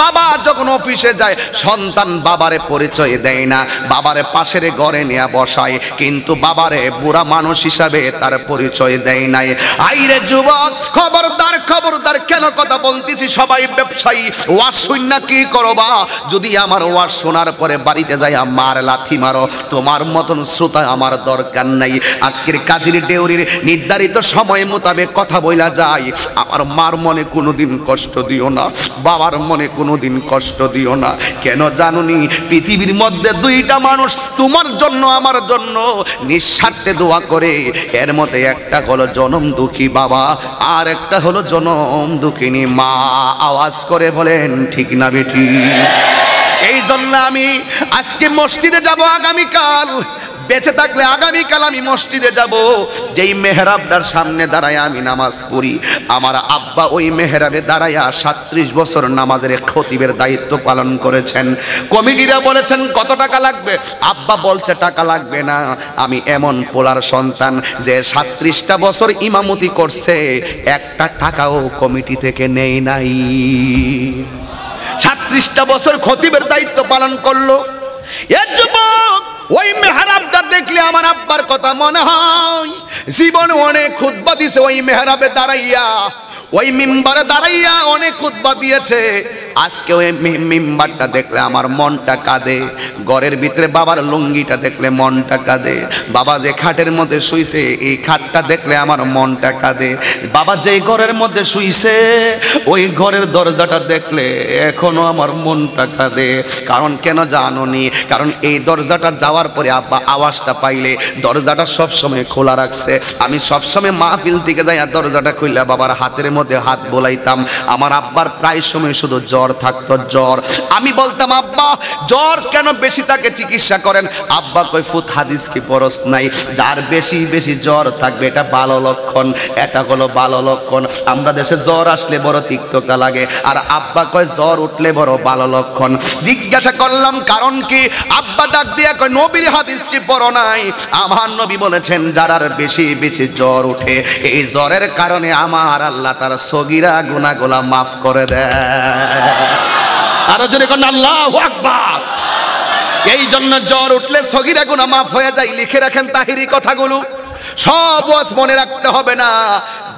বাবা যখন অফিসে যায় সন্তান বাবারে পরিচয় দেয় না, বাবারে পাশের ঘরে নিয়ে বসায়, কিন্তু বাবারে বুড়া মানুষ হিসাবে তার পরিচয় পরিচয় দেয় নাই। আইরে যুবক, খবরদার খবরদার, কেন কথা বলতেছি, সবাই ব্যবসায়ী, ওয়াজ শুননা কি করবা? যদি আমার ওয়াজ শোনার পরে বাড়িতে যাই আমার লাথি মারো, তোমার মতন শ্রোতা আমার দরকার নাই। আজকের কাজীর ডেউরির নির্ধারিত সময় মোতাবেক কথা বইলা যায়। আমার মার মনে কোনোদিন কষ্ট দিও না, বাবার মনে কোনোদিন কষ্ট দিও না। কেন জানুনি, পৃথিবীর মধ্যে দুইটা মানুষ তোমার জন্য আমার জন্য নিঃস্বার্থে দোয়া করে, এর মধ্যে একটা হলো জনম দুঃখী বাবা, আর একটা হলো জনম দুঃখিনী মা। আওয়াজ করে বলেন ঠিক না বেটি? এই জন্য আমি আজকে মসজিদে যাব, আগামীকাল বেঁচে থাকলে আগামীকাল আমি মসজিদে যাব। যেই মেহরাবটার সামনে দাঁড়ায় আমি নামাজ পড়ি, আমার আব্বা ওই মেহরাবে দাঁড়ায়া 37 বছর নামাজের খতিবের দায়িত্ব পালন করেছেন। কমিটিরা বলেছেন কত টাকা লাগবে, আব্বা বলছে টাকা লাগবে না। আমি এমন পোলার সন্তান যে 37টা বছর ইমামতি করছে, একটা টাকাও কমিটি থেকে নেই নাই। 37টা বছর খতিবের দায়িত্ব পালন করলো। এর যুবক, ওই মেহরাবটা দেখলে আমার আব্বার কথা মনে হয়। জীবনে অনেক খুতবা দিছে ওই মেহরাবে দাঁড়াইয়া, ওই মিম্বারে দাঁড়াইয়া অনেক খুতবা দিয়েছে। আজকে ওই মিম্বারটা দেখলে আমার মনটা কাঁদে। ঘরের ভিতরে বাবার লুঙ্গিটা দেখলে মনটা কাঁদে। বাবা যে খাটের মধ্যে শুইছে, এই খাটটা দেখলে আমার মনটা কাঁদে। বাবা যেই ঘরের মধ্যে শুইছে, ওই ঘরের দরজাটা দেখলে এখনো আমার মনটা কাঁদে। কারণ কেন জানোনি? কারণ এই দরজাটা যাওয়ার পরে আব্বা আওয়াজটা পাইলে দরজাটা সবসময় খোলা রাখছে। আমি সবসময় মাহফিল থেকে যাই আর দরজাটা খুললে বাবার হাতের মধ্যে হাত বোলাইতাম। আমার আব্বার প্রায় সময় শুধু জ্বর থাকতো, জ্বর। আমি বলতাম আব্বা জ্বর কেন বেশি থাকে, চিকিৎসা করেন। আব্বা কই ফুত হাদিস কি পরশ নাই, যার বেশি বেশি জ্বর থাকবে এটা ভালো লক্ষণ, এটা হলো ভালো লক্ষণ। আমরা দেশে জ্বর আসলে বড় তিক্ততা লাগে, আর আব্বা কয় জ্বর উঠলে বড় ভালো লক্ষণ। জিজ্ঞাসা করলাম কারণ কি? আব্বা ডাক দিয়া কয় নবীর হাদিস কি পড়ো নাই? আমার নবী বলেছেন যারার বেশি বেশি জ্বর উঠে, এই জ্বরের কারণে আমার আল্লাহ তার সগীরা গুনাহগুলো মাফ করে দেয়। আরো জোরে কোন আল্লাহু আকবার। এই জন্য জ্বর উঠলে সগীরা গুনাহ মাফ হয়ে যায়। লিখে রাখেন তাহিরি কথাগুলো, সব ওয়াজ মনে রাখতে হবে না।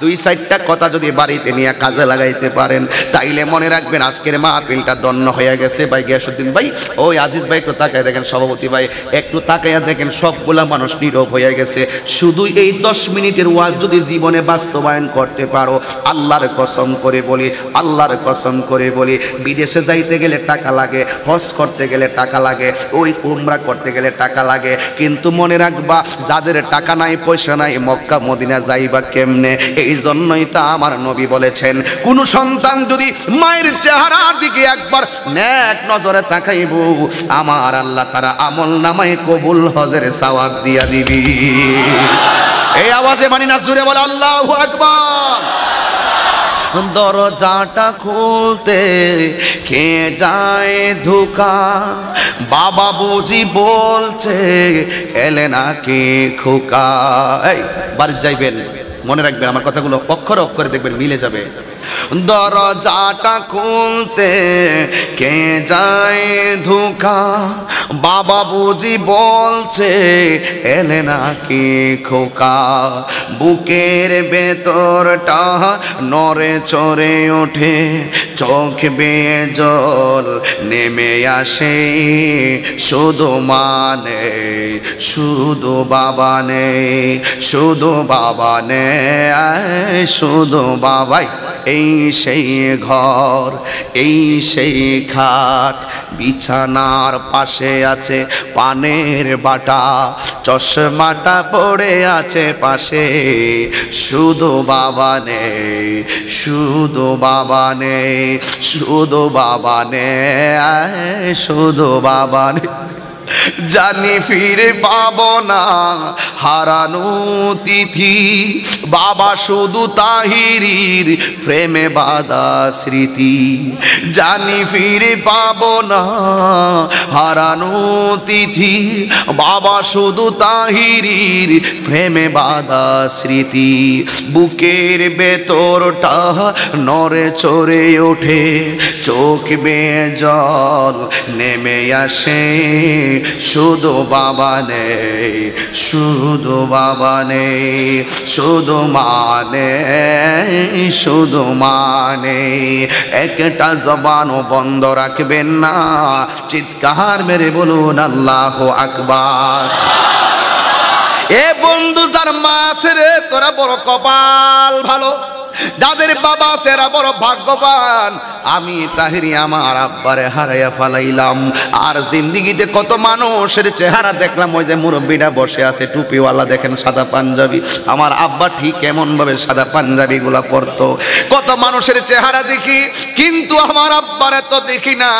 2-4টা কথা যদি বাড়িতে নিয়ে কাজে লাগাইতে পারেন, তাইলে মনে রাখবেন আজকের মাহফিলটা ধন্য হয়ে গেছে। ভাই গিয়াসউদ্দিন ভাই, ওই আজিজ ভাই একটু তাকায় দেখেন, সভাপতি ভাই একটু তাকাইয়া দেখেন, সবগুলা মানুষ নীরব হয়ে গেছে। শুধু এই 10 মিনিটের ওয়াজ যদি জীবনে বাস্তবায়ন করতে পারো, আল্লাহর কসম করে বলি, আল্লাহর কসম করে বলি, বিদেশে যাইতে গেলে টাকা লাগে, হজ করতে গেলে টাকা লাগে, ওই উমরা করতে গেলে টাকা লাগে, কিন্তু মনে রাখবা যাদের টাকা নাই পয়সা নাই, মক্কা মদিনা যাইবা কেমনে? এই জন্যই তা আমার নবী বলেছেন, কোন সন্তান যদি মায়ের চেহারার দিকে একবার নেক নজরে তাকাইব, আমার আল্লাহ তারা আমল নামায় কবুল হজের সওয়াব দিয়া দিবি। এই আওয়াজে মানি না, জোরে বলে আল্লাহু আকবার। দরজাটা খুলতে কে যায় ধোকা, বাবা বুঝি বলছে এলে নাকি খোকা। এই বাড়ি যাইবেন, মনে রাখবেন আমার কথাগুলো অক্ষরে অক্ষরে দেখবেন মিলে যাবে। দরজাটা খুলতে কে যায় ধোকা, বাবা বুঝি বলছে এলে নাকি খোকা। বুকের ভেতরটা নড়ে চড়ে ওঠে, চোখ বেয়ে জল নেমে আসে, শুধু মানে শুধু বাবা নেই, শুধু বাবা নেই, শুধু বাবাই। এই সেই ঘর, এই সেই খাট, বিছানার পাশে আছে পানের বাটা, চশমাটা পড়ে আছে পাশে, শুধু বাবা নেই, শুধু বাবা নেই, শুধু বাবা নেই, শুধু বাবা নেই। জানি ফিরে পাবো না হারানো তিথি, বাবা শুধু তাহিরির প্রেমে বাঁধা স্মৃতি। জানি ফিরে পাবো না হারানো তিথি, বাবা শুধু তাহিরির প্রেমে বাঁধা স্মৃতি। বুকের ভেতরটা নড়ে চড়ে ওঠে, চোখ বেয়ে জল নেমে আসে, শুধু বাবা নেই, শুধু বাবা নেই, শুধু মানে, শুধু মানে। একটা জবানও বন্ধ রাখবেন না, চিৎকার মেরে বলুন আল্লাহু আকবার। এ বন্ধু, যার মা আছে রে তোরা বড় কপাল ভালো, যাদের বাবা আছে এরা বড় ভাগ্যবান। আমি তাহিরি আমার আব্বারে হারাইয়া ফালাইলাম। আর জিন্দিগিতে কত মানুষের চেহারা দেখলাম, ওই যে মুরব্বীরা বসে আছে টুপিওয়ালা, দেখেন সাদা পাঞ্জাবি, আমার আব্বা ঠিক এমন ভাবে সাদা পাঞ্জাবি গুলা পরতো। কত মানুষের চেহারা দেখি, কিন্তু আমার আব্বারে তো দেখি না।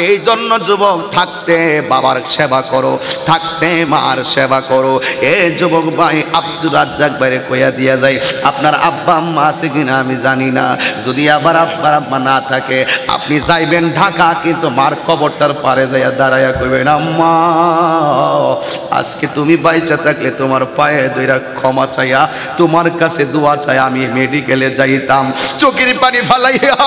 এই জন্য যুবক, থাকতে বাবার সেবা করো, থাকতে মার সেবা করো। এ যুবক ভাই, আব্দুর রাজ্জাক বাইরে কইয়া দিয়া যায়, আপনার আব্বা আম্মা আছে কিনা আমি জানি না, যদি আবার আব্বার আম্মা না থাকে আপনি যাইবেন ঢাকা, কিন্তু মার কবরটার পারে যাইয়া দাঁড়াইয়া কইবেন, আম্মা আজকে তুমি বাইচা থাকলে তোমার পায়ে দুইরা ক্ষমা চাইয়া তোমার কাছে দোয়া চাই আমি মেডিকেলে যাইতাম। চোখের পানি ফালাইয়া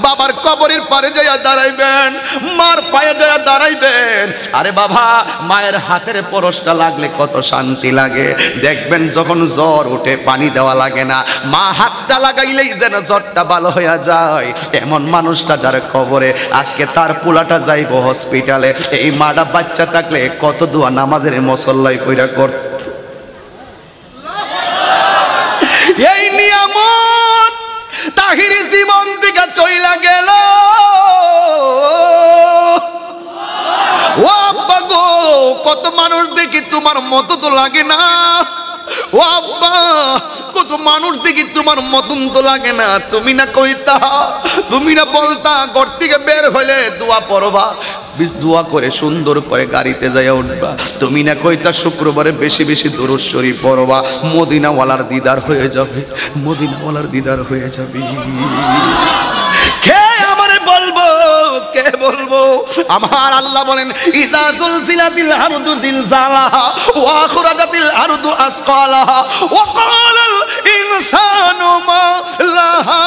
বাবার কবরের পারে যাইয়া দাঁড়াইবেন, মার পায়ে যাইয়া দাঁড়াইবেন। আরে বাবা, মায়ের হাতের পরশটা লাগলে কত শান্তি লাগে। দেখবেন যখন জ্বর উঠে পানি দেওয়া লাগে না, মা হাতটা লাগাইলেই যেন জ্বরটা ভালো হয়ে যায়। এমন মানুষটা যার কবরে আজকে তার পোলাটা যাইব হসপিটালে, এই মাটা বাচ্চা থাকলে কত দোয়া নামাজের মুসল্লায় কইরা করত। এই নিয়ামত তাহিরি জীবন থেকে চইলা গেল। ও আব্বা গো, কত মানুষ দেখি তোমার মতো তো লাগে না। ও আব্বা, কত মানুষ দেখি তোমার মতন তো লাগে না। তুমি না কইতা, তুমি না বলতা ঘর থেকে বের হইলে দোয়া পড়বা, দোয়া করে সুন্দর করে গাড়িতে যাইয়া উঠবা। তুমি না কইতা শুক্রবারে বেশি বেশি দুরূদ শরীফ পড়বা, মদিনাওয়ালার দিদার হয়ে যাবে, মদিনাওয়ালার দিদার হয়ে যাবে। কে আমারে বলবো, কে বলবো? আমার আল্লাহ বলেন, ইজা জুলজিলাতিল আরদু জিলজালাহা ওয়া আখরাজাতিল আরদু আসকালাহা ওয়া ক্বালাল ইনসানু মা লাহা।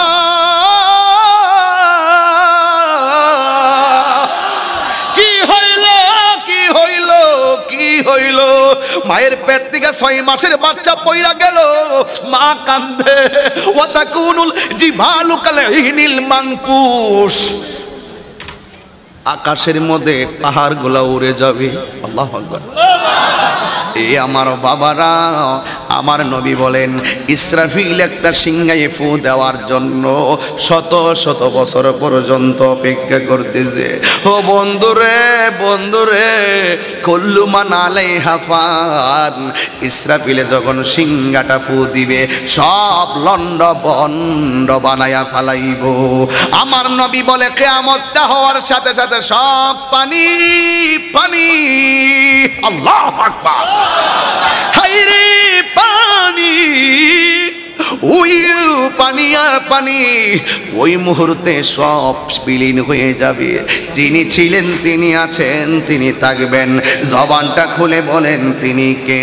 কি হইল, কি হইল, কি হইল? মায়ের পেট থেকে 6 মাসের বাচ্চা পয়রা গেল, মা কান্দে। ওয়া তাকুনুল জিবালু কালহিনিল মানকুশ, আকাশের মধ্যে পাহাড়গুলো উড়ে যাবে। আল্লাহু আকবার। এই আমার বাবারা, আমার নবী বলেন, ইসরাফিল একটা সিংহায় ফু দেওয়ার জন্য শত শত বছর পর্যন্ত অপেক্ষা করতেছে। ও বন্ধুরে, বন্ধুরে, কুল্লু মান আলাইহা ফান, ইসরাফিলে যখন সিংহাটা ফু দিবে সব লন্ড বন্ড বানায়া ফালাইব। আমার নবী বলে, কিয়ামতটা হওয়ার সাথে সাথে সব পানি পানি। আল্লাহু আকবার। হায়রে পানি, ওই পানি আর পানি, ওই মুহূর্তে সব বিলীন হয়ে যাবে। যিনি ছিলেন, তিনি আছেন, তিনি থাকবেন। জবানটা খুলে বলেন তিনি কে?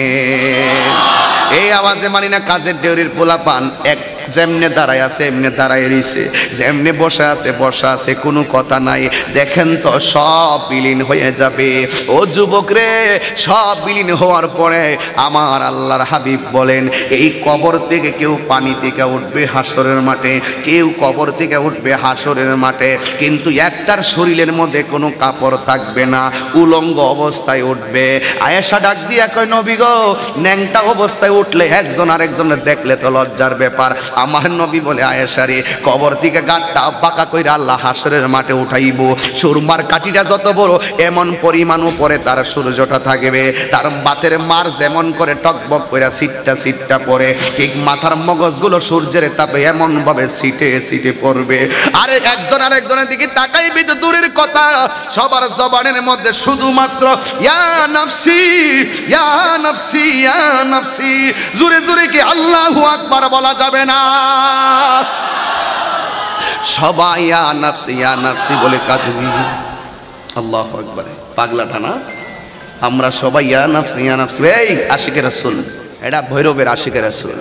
এই আওয়াজে মানি না কাজের ডেউরির পোলাপান এক যেমনে দাঁড়ায় আছে এমনি দাঁড়ায় রইছে, যেমনি বসে আছে বসা আছে, কোনো কথা নাই। দেখেন তো সব বিলীন হয়ে যাবে। ও যুবক রে, সব বিলীন হওয়ার পরে আমার আল্লাহর হাবিব বলেন, এই কবর থেকে কেউ পানি থেকে উঠবে হাসরের মাঠে, কেউ কবর থেকে উঠবে হাসরের মাঠে, কিন্তু একটার শরীরের মধ্যে কোনো কাপড় থাকবে না, উলঙ্গ অবস্থায় উঠবে। আয়েশা ডাক দিয়া কয়, নবী গো, ন্যাংটা অবস্থায় উঠলে একজন আরেকজনের দেখলে তো লজ্জার ব্যাপার। আমার নবী বলে, আয়েশা রে, কবর থেকে গাঁটটা বাঁকা কইরা আল্লাহ হাসরের মাঠে উঠাইব। সুরমার কাঠিটা যত বড় এমন পরিমাণ উপরে তার সূর্যটা থাকবে। তার বাতের মার যেমন করে টকবক কইরা সিটটা সিটটা পড়ে, ঠিক মাথার মগজগুলো সূর্যের তাপে এমন ভাবে সিটে সিটে পড়বে। আরে একজন আরেকজনের দিকে তাকাইবি তো দূরের কথা, সবার জবানের মধ্যে শুধুমাত্র ইয়া নাফসি, ইয়া নাফসি, ইয়া নাফসি। জোরে জোরে কি আল্লাহু আকবার বলা যাবে না? সবাই ইয়া নাফসি, ইয়া নাফসি বলে কাঁদবি। আল্লাহু আকবার। পাগলাটা না, আমরা সবাই ইয়া নাফসি, ইয়া নাফসি। এই আশিকে রাসূল, এটা ভৈরবের আশিকে রাসূল।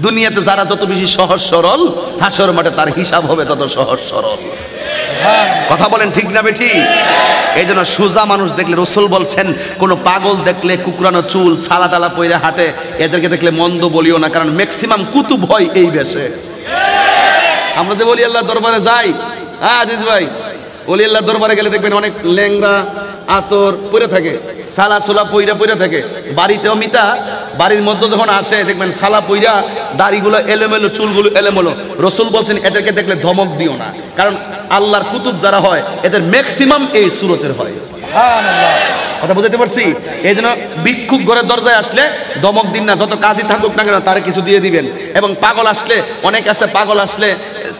দুনিয়াতে যারা যত বেশি সহজ সরল, হাসর মাঠে তার হিসাব হবে তত সহজ সরল। কথা বলেন ঠিক না বেঠি? এই জন্য সোজা মানুষ দেখলে রসুল বলছেন কোনো পাগল দেখলে কুকরানো চুল সালা টালা পইরে হাঁটে এদেরকে দেখলে মন্দ বলিও না, কারণ ম্যাক্সিমাম কুতুব হয় এই বেশে। আমরা যে বলি আল্লাহ দরবারে যাই, হ্যাঁ আজিজ ভাই, ওলি আল্লাহ দরবারে গেলে দেখবেন অনেক লেংরা আতর পরে থাকে, সালা সোলা পইরা পইরা থাকে। বাড়িতেও মিতা, বাড়ির মধ্যে যখন আসে দেখবেন সালা পইরা, দাড়িগুলো এলোমেলো, চুলগুলো এলোমেলো। রসুল বলছেন এদেরকে দেখলে ধমক দিও না, কারণ আল্লাহর কুতুব যারা হয় এদের ম্যাক্সিমাম এই সুরতের হয়। কথা বুঝতে পারছি? এই জন্য ভিক্ষুক ঘরের দরজায় আসলে ধমক দিন না, যত কাজই থাকুক না কেন তারে কিছু দিয়ে দিবেন। এবং পাগল আসলে, অনেক আছে পাগল আসলে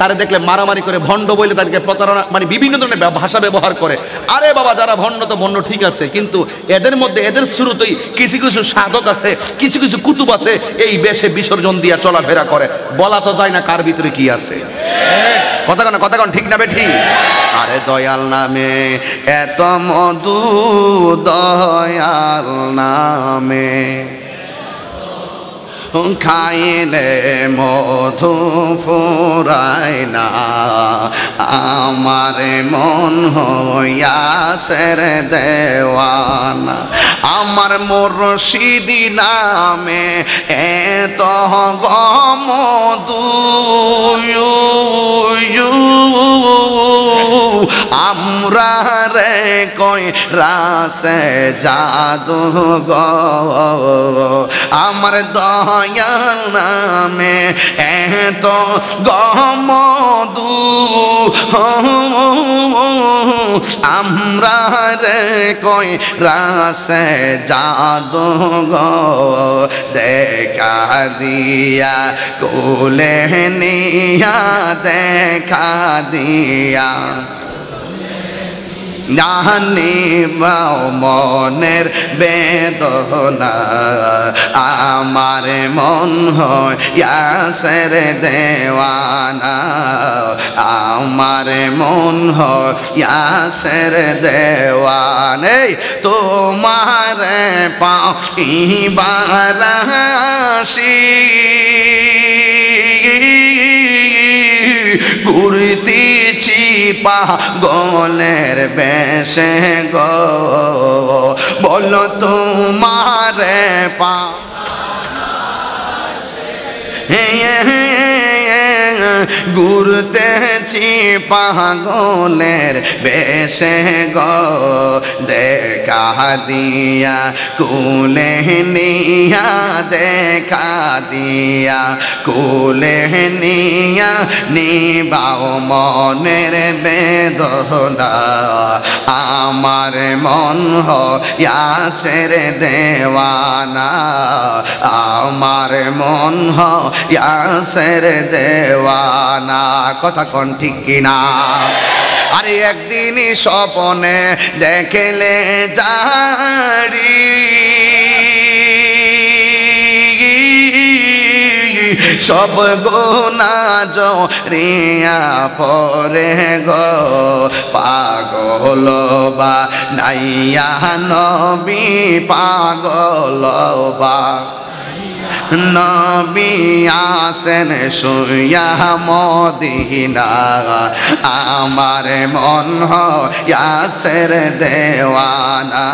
তারে দেখলে মারামারি করে, ভণ্ড বলে তাদেরকে প্রতারণা, মানে বিভিন্ন ধরনের ভাষা ব্যবহার করে। আরে বাবা, যারা ভণ্ড তো ভণ্ড ঠিক আছে, কিন্তু এদের মধ্যে এদের শুরুতেই কিছু কিছু সাধক আছে, কিছু কিছু কুতুব আছে, এই বেশে বিসর্জন দিয়া চলাফেরা করে। বলা তো যায় না কার ভিতরে কি আছে। কথা কন ঠিক না বেঠি? আরে দয়াল নামে এত মধু, দয়াল নামে খাইলে মধু ফুরায় না, আমার মন হইয়াছে রে দেওয়ানা। আমার মুর্শিদি নামে এত মধু, আমরা রে কই রাসে জাদু গো, আমার দয়াল নামে এত গমধু, আমরা রে কই রাসে জাদু গো। দেখা দিয়া কোলে নিয়া, দেখা দিয়া জানিবাও মনের বেদনা, আমার মন হইয়াছে রে দেওয়ানা, আমার মন হইয়াছে রে দেওয়ানা। তোমার পাইবার আসি ঘুরতেছি পাগলের বেশে গো, বলো তোমার পা ঘুরতেছি পাগলের বেশে গো, দেখা দিয়া কুলে নিয়া, দেখা দিয়া কুলে নিয়া, নিবাও মনের বেদনা, আমার মন হইয়াছে রে দেওয়ানা, আমার মন হইয়াছে রে দেওয়ানা। কথা কোন ঠিক কিনা? আরে একদিনই স্বপ্নে দেখলে জারি, সব গুনাহ জড়িয়া পড়ে গো, পাগল বা নাইয়া নবী, পাগল বা নবী আসেন শুইয়া মদিনা, আমার মন হইয়াছে রে দেওয়ানা,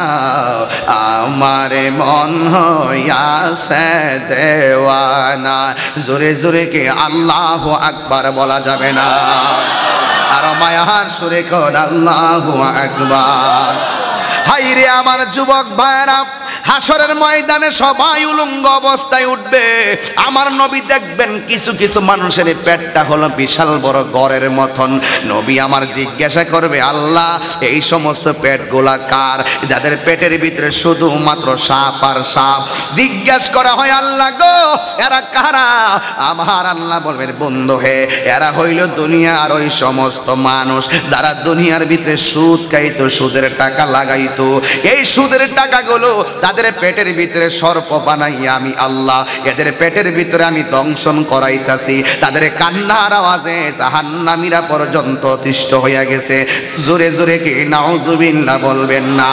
আমার মন হইয়াছে দেওয়ানা। জোরে জোরে কে আল্লাহু আকবার বলা যাবে না? আর মায়ার সুরে কোন আল্লাহু আকবার। হাইরে আমার যুবক ভাইরা, হাসরের ময়দানে সবাই উলঙ্গ অবস্থায় উঠবে। আমার নবী দেখবেন কিছু কিছু মানুষের পেটটা হলো বিশাল বড় গড়ের মতন। নবী আমার জিজ্ঞাসা করবে, আল্লাহ এই সমস্ত পেটগুলা কার, যাদের পেটের ভিতরে শুধুমাত্র সাপ আর সাপ। জিজ্ঞাসা করা হয়, আল্লাহ গো এরা কারা? আমার আল্লাহ বলবেন, বন্ধু হে, এরা হইল দুনিয়ার ওই সমস্ত মানুষ যারা দুনিয়ার ভিতরে সুদ খাইতো, সুদের টাকা লাগাইতো। এই সুদের টাকাগুলো তাদের পেটের ভিতরে সর্প বানাইয়া আমি আল্লাহ এদের পেটের ভিতরে আমি দংশন করাইতাছি। তাদের কান্নার আওয়াজে জাহান্নামীরা পর্যন্ত অতিষ্ঠ হইয়া গেছে। জোরে জোরে কি নাউজুবিল্লাহ বলবেন না?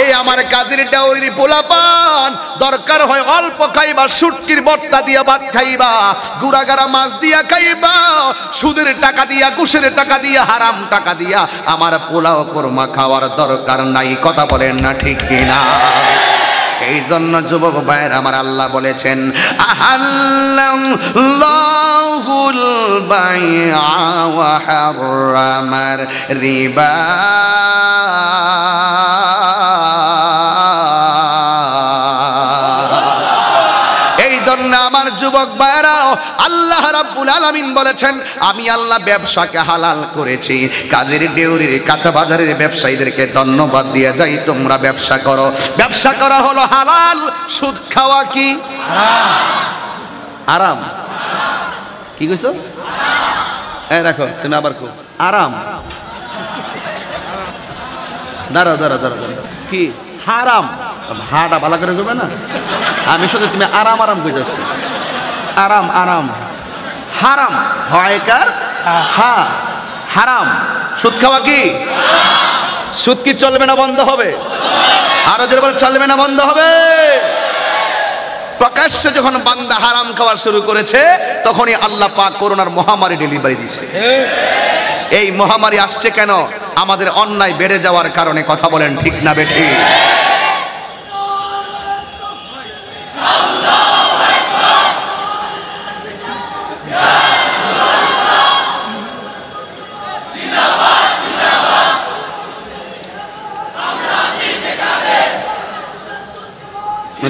এই আমার কাজের ডাউরির পোলাপান দরকার হয় অল্প খাইবা, শুটকির ভর্তা দিয়া ভাত খাইবা, গুড়াগাড়া মাছ দিয়া খাইবা, সুদের টাকা দিয়া, ঘুষের টাকা দিয়া, হারাম টাকা দিয়া আমার পোলাও কোরমা খাওয়ার দরকার নাই। কথা বলেন না ঠিক কিনা? এই জন্য যুবক ভাইয়ের আমার আল্লাহ বলেছেন আহাল্লাহুল বাইআ ওয়া হারামার রিবা। এই জন্য আমার যুবক ভাইরাও আল্লাহ রাব্বুল আলামিন বলেছেন আমি আল্লাহ ব্যবসাকে হালাল করেছি। কাজের ডেউরির কাঁচা বাজারের ব্যবসায়ীদেরকে ধন্যবাদ দিয়ে যাই, তোমরা ব্যবসা করো। ব্যবসা করা হলো হালাল, সুদ খাওয়া কি আরাম? কি কইছো? এই রাখো তুমি আবার কো আরাম। দাঁড়াও দাঁড়াও দাঁড়াও, কি হারাম? হাটা ভালো করে করবে না? আমি শুধু তুমি আরাম আরাম কই যাচ্ছি। আরাম আরাম হারাম হয়কার হা হারাম। সুদ খাওয়া কি? সুদ কি চলবে না বন্ধ হবে? আরো জোরে বলে চলবে না বন্ধ হবে? প্রকাশ্যে যখন বান্দা হারাম খাওয়া শুরু করেছে তখনই আল্লাহ পাক করোনার মহামারী ডেলিভারি দিয়েছে। এই মহামারী আসছে কেন? আমাদের অন্যায় বেড়ে যাওয়ার কারণে। কথা বলেন ঠিক না বেঠি?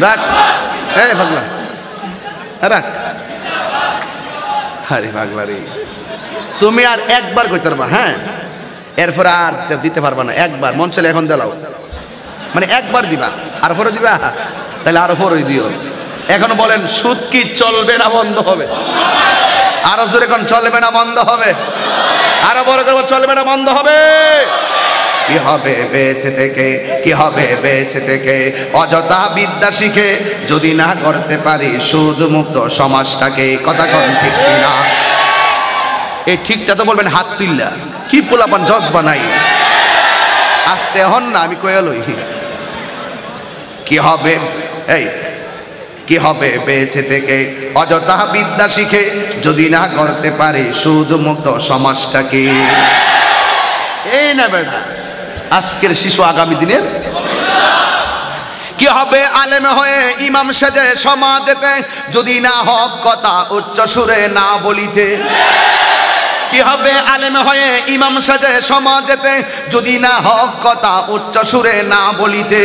রাখ এই পাগলা রাখ। আরে পাগলা রে, তুমি আর একবার কইতে পারবা, হ্যাঁ এরপরে আর দিতে পারবা না। একবার মন চলে এখন জ্বালাও, মানে একবার দিবা আর পরে দিবা, তাহলে আরো পরে দিও। এখন বলেন সুদ কি চলবে না বন্ধ হবে? আরো জোরে কোন চলবে না বন্ধ হবে? আরো বড় করে চলবে না বন্ধ হবে? কি হবে বেঁচে থেকে, কি হবে বেঁচে থেকে অযথা বিদ্যা শিখে যদি না করতে পারি সুদ মুক্ত সমাজটাকে। কথা কোন ঠিক কিনা? এই ঠিকটা তো বলবেন হাত তুললা। কি পোলাপান জজবা নাই? আস্তে হন না, আমি কয়ে লই। কি হবে এই কি হবে বেঁচে থেকে অযথা বিদ্যা শিখে যদি না করতে পারি সুদ মুক্ত সমাজটাকে। এই না বেটা আজকের শিশু আগামী দিনের। কি হবে আলেম হয়ে ইমাম সেজে সমাজেতে যদি না হক কথা উচ্চ সুরে না বলিতে? কি হবে আলেম হয়ে ইমাম সেজে সমাজেতে যদি না হক কথা উচ্চ সুরে না বলিতে?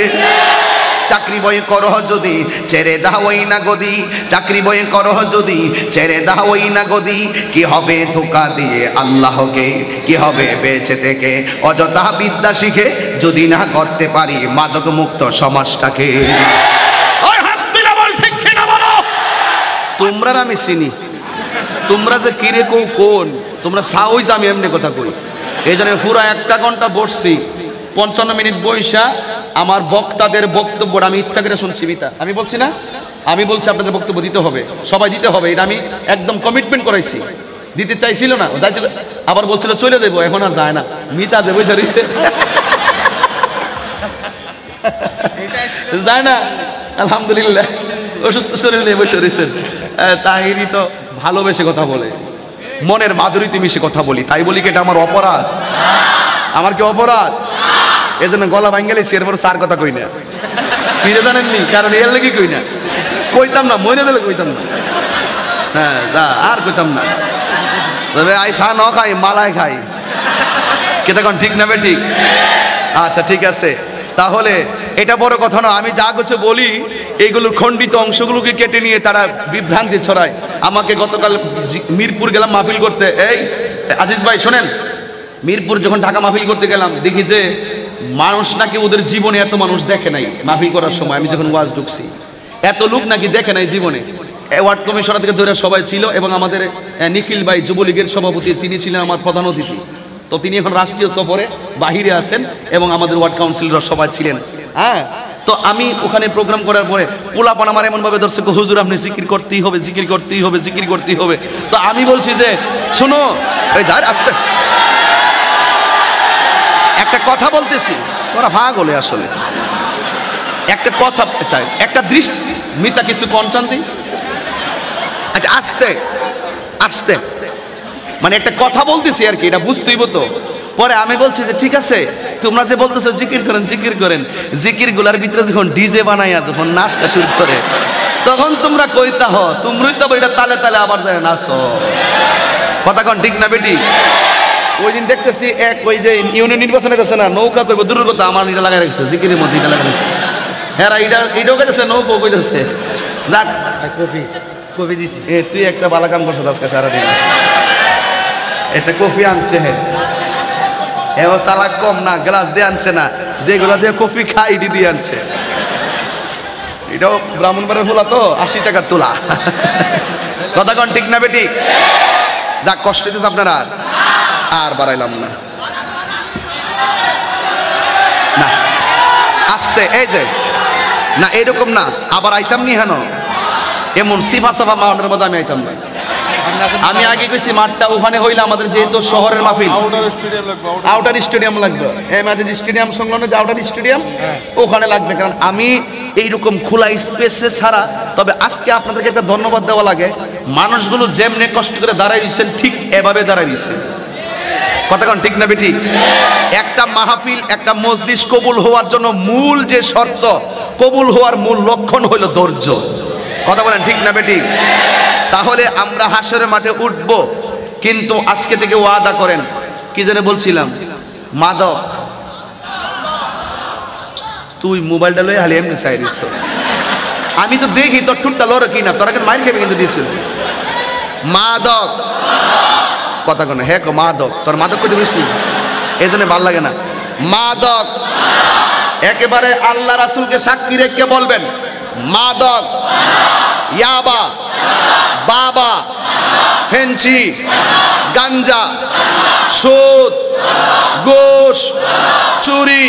চাকরি বই করো যদি ছেড়ে দাওই না গদি, চাকরি বই করো যদি ছেড়ে দাওই না গদি। কি হবে ধোঁকা দিয়ে আল্লাহকে, কি হবে বেঁচে থেকে অযথা বিদ্যা শিখে যদি না করতে পারি মাদক মুক্ত সমাজটাকে। তোমরা আমি চিনি, তোমরা যে কিরে কো কোন তোমরা সাউজ, আমি এমনি কথা কই। এই জন্য পুরো 1 ঘন্টা বসছি, 55 মিনিট বইসা আমার বক্তাদের বক্তব্য আমি ইচ্ছা করে শুনছি। মিতা আমি বলছি না, আমি বলছি আপনাদের বক্তব্য দিতে হবে, সবাই দিতে হবে। এটা আমি একদম কমিটমেন্ট করাইছি। দিতে চাইছিল না, যাইতে আবার বলছিল চলে যাবো, এখন আর যায় না। মিতা যে বসে রইছে যায় না, আলহামদুলিল্লাহ অসুস্থ শরীর নিয়ে বসে রয়েছেন। তাহিরি তো ভালোবেসে কথা বলে, মনের মাধুরীতে মিশে কথা বলি, তাই বলি কি এটা আমার অপরাধ? আমার কি অপরাধ? এই জন্য গলা ভাঙ্গেলেছি, এরপর সার কথা কই না। ফিরে জানেননি কারণ এর লেগে কই না, কইতাম না, মনে দিলে কইতাম না। হ্যাঁ যা আর কইতাম না, তবে আই সা ন খাই মালাই খাই। কেটা কোন ঠিক না বে ঠিক? আচ্ছা ঠিক আছে, তাহলে এটা বড় কথা না। আমি যা কিছু বলি এইগুলোর খণ্ডিত অংশগুলোকে কেটে নিয়ে তারা বিভ্রান্তি ছড়ায়। আমাকে গতকাল মিরপুর গেলাম মাহফিল করতে। এই আজিজ ভাই শোনেন, মিরপুর যখন ঢাকা মাহফিল করতে গেলাম দেখি যে মানুষ নাকি ওদের জীবনে এত মানুষ দেখে নাই। মাহফিল করার সময় আমি যখন ওয়াজ ঢুকছি, এত লোক নাকি দেখে নাই জীবনে। ওয়ার্ড কমিশনার থেকে ধরে সবাই ছিল, এবং আমাদের নিখিল ভাই যুবলীগের সভাপতি তিনি ছিলেন আমার প্রধান অতিথি। তো তিনি এখন রাষ্ট্রীয় সফরে বাহিরে আছেন, এবং আমাদের ওয়ার্ড কাউন্সিলররা সবাই ছিলেন। হ্যাঁ, তো আমি ওখানে প্রোগ্রাম করার পরে পোলাপান আমার এমনভাবে ধরছে, হুজুর আপনি জিকির করতেই হবে, জিকির করতেই হবে, জিকির করতেই হবে। তো আমি বলছি যে শোনো, ওই যার আসতে একটা কথা বলতেছি, তোরা ভাগ হলে আসলে একটা কথা চাই, একটা দৃষ্টি মিতা কিছু কনচান্তি। আচ্ছা আস্তে আস্তে মানে একটা কথা বলতেছি আর কি, এটা বুঝতেইব তো। পরে আমি বলছি যে ঠিক আছে তোমরা যে বলতেছো জিকির করেন জিকির করেন, জিকির গুলার ভিতরে যখন ডিজে বানাইয়া যখন নাচটা শুরু করে তখন তোমরা কইতা হ তোমরাই তো এটা তালে তালে আবার যায় নাচো। কথা কন ঠিক না বেটি? ওই দিন দেখতেছি এক ওই যে ইউনিয়ন নির্বাচনে গেছে না, নৌকা কইব দূরের কথা আমার এটা লাগাই রাখছে জিকিরের মধ্যে এটা লাগাই রাখছে। হ্যাঁ এটাও কইতেছে নৌকো কইতেছে। যাক কফি কফি দিছি। তুই একটা ভালো কাম করছো আজকে সারাদিন, এটা কফি আনছে। হ্যাঁ এও সালাক কম না, গ্লাস দিয়ে আনছে না, যেগুলা দিয়ে কফি খাই এটি দিয়ে আনছে। এটাও ব্রাহ্মণবাড়ির ফুলা তো 80 টাকার তোলা। কথা কন ঠিক না বেটি? যাক কষ্ট দিতেছে আপনারা, আর বাড়াইলাম না। না আস্তে এই যে না এরকম না, আবার আইতাম নি হেন এমন সিফা সাফা মাঠের মধ্যে আমি আইতাম না। আমি আগে কইছি মাঠটা ওখানে হইলে আমাদের যেহেতু শহরের মাহফিল, আউটার স্টেডিয়াম লাগবে, আমাদের স্টেডিয়াম সংলগ্ন যে আউটার স্টেডিয়াম ওখানে লাগবে। কারণ আমি এইরকম খোলা স্পেসে ছাড়া, তবে আজকে আপনাদেরকে একটা ধন্যবাদ দেওয়া লাগে, মানুষগুলো যেমনি কষ্ট করে দাঁড়াই দিচ্ছেন ঠিক এভাবে দাঁড়াই দিচ্ছেন। কথা কন ঠিক না বেটি? একটা মাহফিল একটা মজলিস কবুল হওয়ার জন্য মূল যে শর্ত, কবুল হওয়ার মূল লক্ষণ হইল ধৈর্য। কথা বলেন ঠিক না বেটি? তাহলে আমরা হাসরের মাঠে উঠব, কিন্তু আজকে থেকে ওয়াদা করেন। কি জানে বলছিলাম? মাদক, তুই মোবাইলটা লয়ে হালি এমনি চাই দিচ্ছ, আমি তো দেখি তোর ঠুটটা লড়ে কিনা, তোরা কিন্তু মাইর খেবে কিন্তু ডিসকাস। মাদক কথা কোন হ্যাঁ কো মাদক, তোর মাদক করতে বেশি এই জন্য ভাল লাগে না। মাদক একেবারে আল্লাহ রাসূলকে সাক্ষী রেখে বলবেন, মাদক, ইয়াবা, বাবা, ফেঞ্চি, গাঞ্জা, সুদ, ঘুষ, চুরি,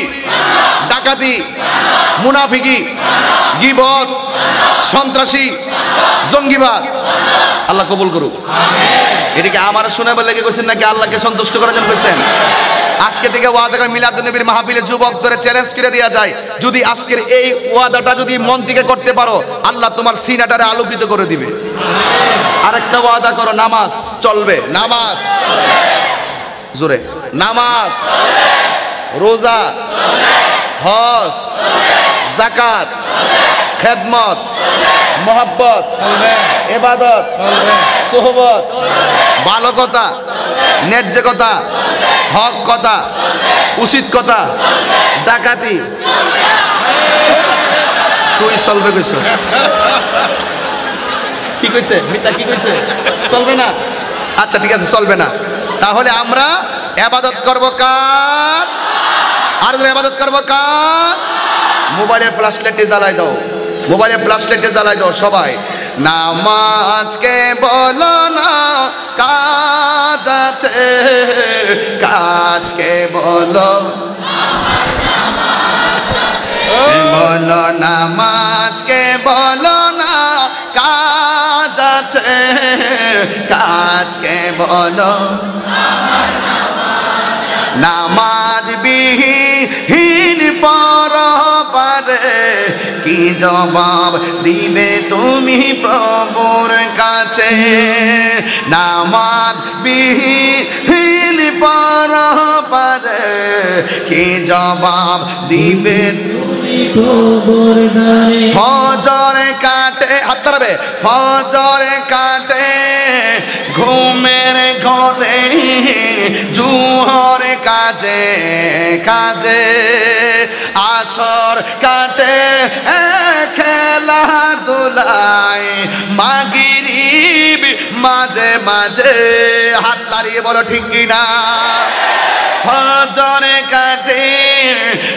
ডাকাতি, মুনাফিকি, গীবত, সন্ত্রাসী, জঙ্গিবাদ আল্লাহ কবুল করুক। এটাকে আমার শোনাবার লেগে কইছেন নাকি আল্লাহকে সন্তুষ্ট করার জন্য কইছেন? আজকে থেকে ওয়াদা করে মিলাদুন নবীর মাহফিলে যুবকদের চ্যালেঞ্জ করে দেওয়া যায়, যদি আজকের এই ওয়াদাটা যদি মন থেকে করতে পারো আল্লাহ তোমার সিনাটারে আলোকিত করে দিবে। আরেকটা ওয়াদা করো, নামাজ চলবে, নামাজ জোরে, নামাজ, রোজা, হজ, যাকাত, খেদমত, মোহাব্বত, ইবাদত, সোহবত, ভালো কথা, ন্যায্য কথা, হক কথা, উচিত কথা, ডাকাতি, তুই চলবে কইছস? কি কইছে মিতা? কি কইছে? চলবে না? আচ্ছা ঠিক আছে চলবে না। তাহলে আমরা ইবাদত করব কার? আর ইবাদত করব কার? মোবাইলের ফ্ল্যাশলাইটে জ্বালাই দাও, মোবাইলের ফ্ল্যাশলাইটে জ্বালাই দাও সবাই। নামাজকে বলো না কাজ আছে, কাজকে বলো বলো, নামাজকে বলো না কাজ আছে, কাজকে বলো। নামাজ বিহীন পরপারে কি জবাব দিবে তুমি প্রভুর কাছে? নামাজ বিহীন পরপারে কি জবাব দিবে তুমি প্রভুর গায়ে? ফজর কাটে, হাত ধরবে, ফজর কাটে ঘুমের ঘরে, জুহর কাজে কাজে, আসর কাটে খেলা দুলায়, মাগরিব মাঝে মাঝে, হাত লাড়িয়ে বলো ঠিক কিনা? ফজর কাটে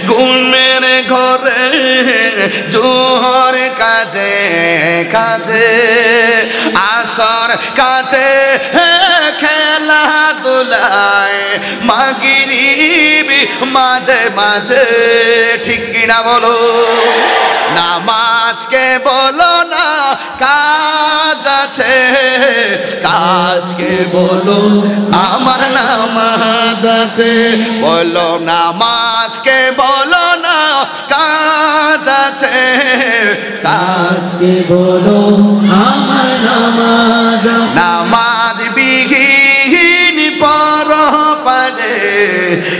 ঘুমের ঘরে, জোহর কাজে কাজে, আসর কাটে খেলা দুলায়, মাগরিব মাঝে মাঝে, ঠিক কিনা বলো? নামাজকে বলো না কাজ আছে, কাজকে বলো আমার নামাজ আছে। বলো নামাজকে বলো না কাজ আছে, আজকে বলো আমার নামাজ আছে। নামাজ বিহীন পরপারে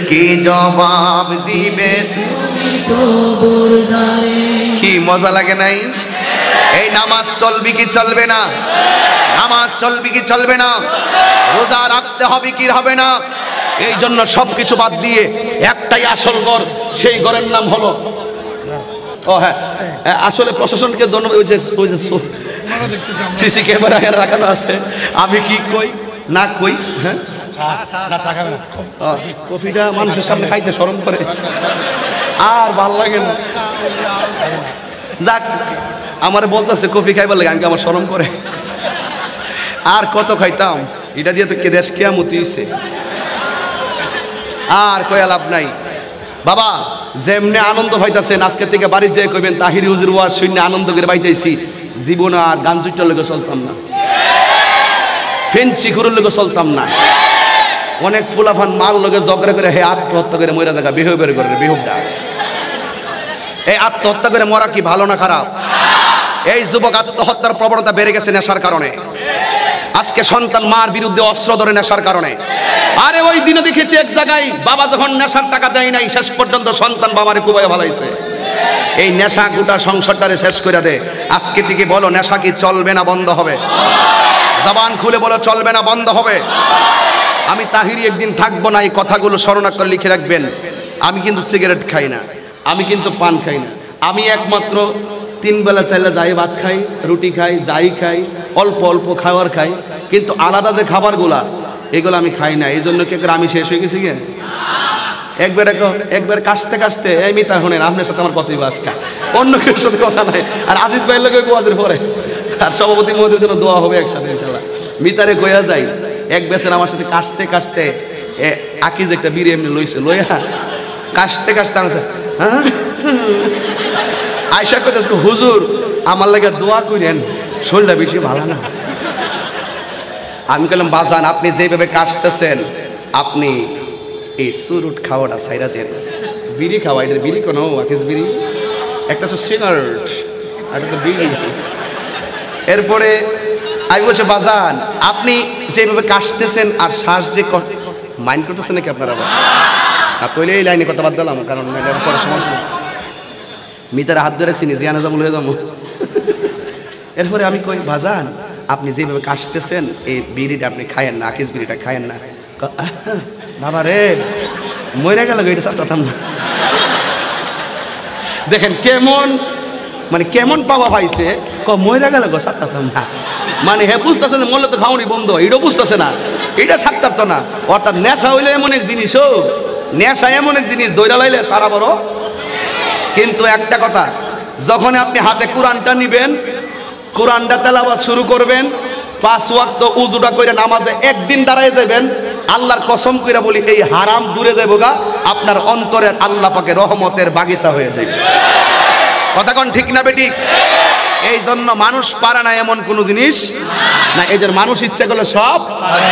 কি জবাব দিবে তুমি কবর দ্বারে। কি মজা লাগে নাই? এই নামাজ চলবে কি চলবে না? নামাজ চলবে কি চলবে না? রোজা রাখতে হবে কি হবে না? এই জন্য সবকিছু বাদ দিয়ে একটাই আসল ঘর, সেই ঘরের নাম হলো ও হ্যাঁ আসলে প্রশাসনকে ধন্যবাদ। ওই যে সিসি ক্যামেরা রাখানো আছে, আমি কি কই না কই। হ্যাঁ কফিটা মানুষের সামনে খাইতে শরম করে, আর ভাল লাগে না। যাক, আমার বলতেছে কফি খাইবার লাগে, আমি আমার শরম করে। আর কত খাইতাম, এটা দিয়ে তো কে দেশ কেয়ামতি হইছে, আর কয়া লাভ নাই। বাবা যেমনে আনন্দ পাইতাছেন, আজকে থেকে বাড়ির যেয়ে কইবেন তাহিরি হুজুর ওয়াজ শূন্য আনন্দ করে পাইতেছি, জীবনে আর গান চুট্টার লোকে চলতাম না, ফেঞ্চি খুরুর লোকে চলতাম না। অনেক ফুলাফান মাল লোকে জগড়া করে হে আত্মহত্যা করে মরে দেখা বিহেভিয়ার করে বিহেভটা। এই আত্মহত্যা করে মরা কি ভালো না খারাপ? এই যুবক আত্মহত্যার প্রবণতা বেড়ে গেছে নেশার কারণে। আজকে সন্তান মার বিরুদ্ধে অস্ত্র ধরে নেশার কারণে। আরে ওই দিনে দেখেছি এক জায়গায় বাবা যখন নেশার টাকা দেয় নাই, শেষ পর্যন্ত সন্তান বাবারে কুবাইয়া ভালাইছে। এই নেশা গোটা সংসারটারে শেষ করে দে। আজকে থেকে বলো নেশা কি চলবে না বন্ধ হবে? জবান খুলে বলো চলবে না বন্ধ হবে? আমি তাহিরি একদিন থাকবো না, এই কথাগুলো স্মরণাক্ষর লিখে রাখবেন। আমি কিন্তু সিগারেট খাই না, আমি কিন্তু পান খাই না, আমি একমাত্র 3 বেলা 4 বেলা যাই ভাত খাই, রুটি খাই, যাই খাই, অল্প অল্প খাবার খাই, কিন্তু আলাদা যে খাবারগুলা এগুলো আমি খাই না। এই জন্য কি আমি শেষ হয়ে গেছি গিয়ে একবার কাশতে কাশতে এই মিতা শোনেন, আপনার সাথে আমার কথাই আজকে, অন্য কেউ সাথে কথা নাই। আর আজিজ ভাইয়ের লোক ওয়াজের পরে আর সভাপতি মহোদয়ের জন্য দোয়া হবে একসাথে ইনশাআল্লাহ। মিতারে কইয়া যাই, এক বেসের আমার সাথে কাশতে কাশতে আকিজ একটা বিড়ি এমনি লইছে, লইয়া কাশতে কাশতে আমার হ্যাঁ আয়সা করতেছে হুজুর আমার লাগে দোয়া করেন, শরীরটা বেশি ভালো না। আমি বললাম বাজান আপনি যেভাবে কাশতেছেন আপনি এই সুরুট খাওয়াটা ছাইরা দেন, বিড়ি খাওয়া। এটার বিড়ি কোনো আকিজ বিড়ি, একটা তো সিগারেট আর একটা বিড়ি। এরপরে আমি বলছি বাজান আপনি যেভাবে কাশতেছেন আর শ্বাস যে মাইন্ড করতেছেন নাকি আপনারা? আর তৈলে এই লাইনে কথা বাদ দিলাম, কারণ পরে সমস্যা। মিতার হাত ধরে রাখছি জিয়ানা যাবো লয়ে যাবো। এরপরে আমি কই বাজান আপনি যেভাবে কাশতেছেন এই বিড়িটা আপনি খায়েন না, আকিস বিড়িটা খায়েন না। বাবা রে মরে গেল, এটা চাচ্তাম না। দেখেন কেমন মানে কেমন পাওয়া পাইছে, মরে গেল গো চাচ্তাম না। মানে হে বুঝতেছে না মরলে তো খাওয়ানি বন্ধ, এটাও বুঝতেছে না, এটা ছাড়তাম তো না। অর্থাৎ নেশা হইলে এমন এক জিনিস, ও নেশা এমন এক জিনিস দৈরা লাইলে সারা বড়। কিন্তু একটা কথা, যখন আপনি হাতে কোরআনটা নিবেন, কোরআনটা তেলাওয়াত শুরু করবেন, 5 ওয়াক্ত উজুটা করে নামাজে একদিন দাঁড়ায় যাবেন, আল্লাহর কসম করে বলি এই হারাম দূরে যাইব গা, আপনার অন্তরের আল্লাহ পাকে রহমতের বাগিচা হয়ে যাবে। কথা কোন ঠিক না বেটি? এই জন্য মানুষ পারে না এমন কোনো জিনিস না, এদের মানুষ ইচ্ছা করলে সব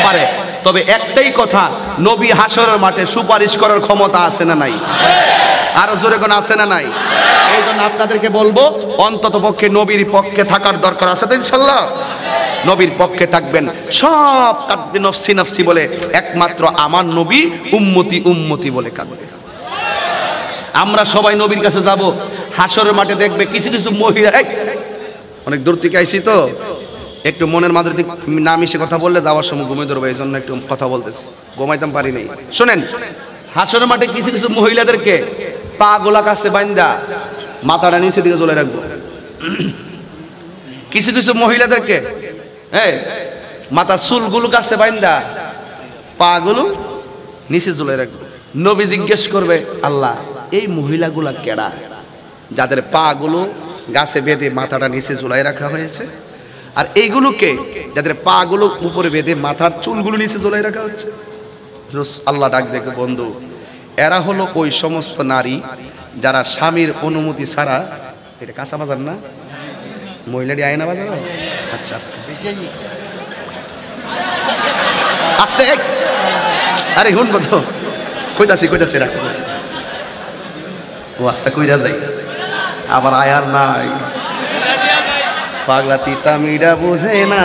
পারে। তবে একটাই কথা, নবী হাসরের মাঠে সুপারিশ করার ক্ষমতা আছে না নাই? আরো জোরে কোন আছে না নাই? এই জন্য আপনাদেরকে বলবো অন্তত পক্ষে নবীর পক্ষে থাকার দরকার আছে তো ইনশাল্লাহ। নবীর পক্ষে থাকবেন, সব কাঁদবে নফসি নফসি বলে, একমাত্র আমার নবী উম্মতি উম্মতি বলে কাঁদবে। আমরা সবাই নবীর কাছে যাব, হাসরের মাঠে দেখবে কিছু কিছু মহিলা, অনেক দূর থেকে আইসি তো একটু মনের মাঝে না মিশে কথা বললে যাওয়ার সময় ঘুমিয়ে ধরবো, এই জন্য একটু কথা বলতেছি, ঘুমাইতাম পারি নাই। শোনেন, হাসরের মাঠে কিছু কিছু মহিলাদেরকে পা গোলা কাছে বাইন্দা মাথাটা নিচে দিকে ঝুলে রাখবো। কিছু কিছু মহিলাদেরকে মাথার চুলগুলো কাছে বাইন্দা পা গুলো নিচে ঝুলে রাখবো। নবী জিজ্ঞেস করবে, আল্লাহ এই মহিলাগুলা কেডা যাদের পা গুলো গাছে বেঁধে মাথাটা নিচে ঝুলাই রাখা হয়েছে, আর এইগুলোকে যাদের পা গুলো উপরে বেঁধে মাথার চুলগুলো নিচে ঝুলাই রাখা হচ্ছে? আল্লাহ ডাক দেখে, বন্ধু এরা হলো ওই সমস্ত নারী যারা স্বামীর অনুমতি ছাড়া, এটা কাঁচা বাজার না, মহিলাটি আয়না বাজার। আচ্ছা আস্তে আস্তে, আরে হুন বন্ধু কইতাছি রাখতেছি ও আস্তে কইরা যাই। আবার আয়ার নাই পাগলা তিতা মিডা বুঝে না।